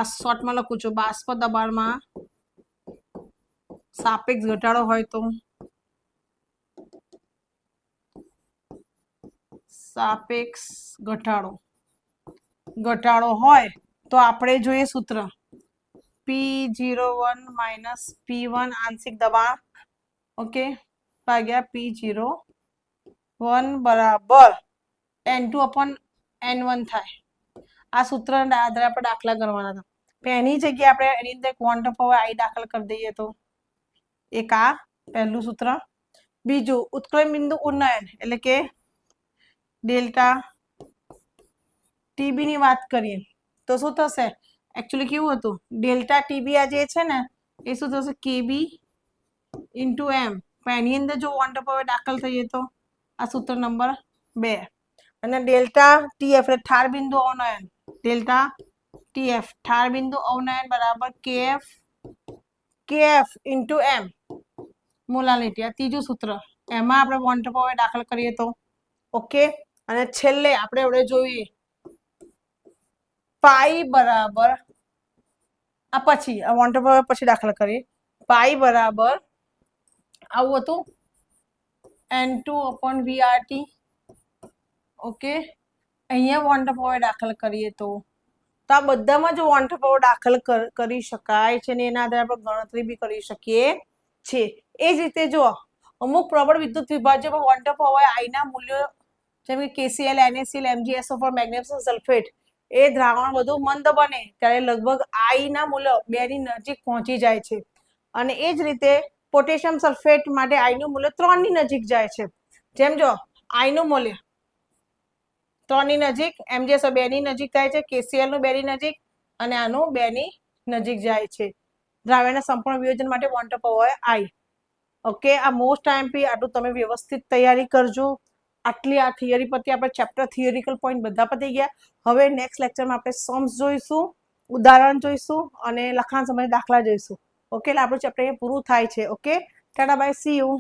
શોર્ટમાં લખું છું, બાષ્પ દબાણમાં સાપેક્ષ ઘટાડો હોય તો સાપેક્ષ ઘટાડો હોય તો આપણે જોઈએ સૂત્ર P01 - P1 આંશિક દબાણ, ઓકે, ભાગ્યા P01 બરાબર N2/N1 થાય. આ સૂત્રના આધારે આપણે દાખલા ગણવાના હતા. એની જગ્યાએ આપણે એની અંદર વોન્ટઅપ અવયવ આઈ દાખલ કરી દઈએ તો એક આ પહેલું સૂત્ર. બીજું ઉત્કલન બિંદુ ઉન્નયન એટલે કે ડેલ્ટા ટીબી ની વાત કરીએ તો શું થશે, એકચ્યુઅલી કેવું હતું, ડેલ્ટા ટીબી આ જે છે ને એ શું થશે કેબી ઇન્ટુ એમ. પણ એની અંદર જો વોન્ટઅપ અવયવ દાખલ થઈએ તો આ સૂત્ર નંબર 2. અને ડેલ્ટા ટીએફ એટલે ઠાર બિંદુ અવનયન, ડેલ્ટા ટીએફ ઠાર બિંદુ અવનયન બરાબર કેએફ ઇન્ટુ એમ મોલાલિટી. આ ત્રીજું સૂત્ર, એમાં આપણે વોન્ટઅપ અવયવ દાખલ કરીએ તો ઓકે. અને છેલ્લે આપણે જોઈએ પાઈ બરાબર આ પછી આ વોન્ટ ઓફ અવર પછી દાખલ કરીએ. પાઈ બરાબર આવું હતું N2/VRT. ઓકે, અહીંયા વોન્ટ ઓફ અવર દાખલ કરીએ તો આ બધામાં જો વોન્ટ ઓફ અવર દાખલ કરી શકાય છે ને એના આધારે આપણે ગણતરી બી કરી શકીએ છીએ. એ જ રીતે જો અમુક પ્રબળ વિદ્યુત વિભાજ્યમાં વોન્ટ ઓફ અવર આઈના મૂલ્યો જેમ કે KCl, NaCl, MgSO four magnesium sulphate એ દ્રાવણ બધું મંદ બને ત્યારે લગભગ આઈના મૂલ્ય 2 ની નજીક પહોંચી જાય છે અને એ જ રીતે પોટેશિયમ સલ્ફેટ માટે આઈનું મૂલ્ય 3 ની નજીક જાય છે. જેમ જો આઈનું મૂલ્ય 3 ની નજીક, MgSO 2 ની નજીક જાય છે, KCl નું 2 ની નજીક અને આનું 2 ની નજીક જાય છે. દ્રાવણના સંપૂર્ણ વિયોજન માટે want of our I. Okay, આ મોસ્ટ આઈએમપી આટલું તમે વ્યવસ્થિત તૈયારી કરજો. આટલી આ થિયરી પરથી આપણે ચેપ્ટર થિયરિકલ પોઈન્ટ બધા પતી ગયા. હવે નેક્સ્ટ લેક્ચરમાં આપણે સમ્સ જોઈશું, ઉદાહરણ જોઈશું અને લખાણ સમય દાખલા જોઈશું. ઓકે, એટલે આપણું ચેપ્ટર અહીંયા પૂરું થાય છે. Okay, Tata by, C you.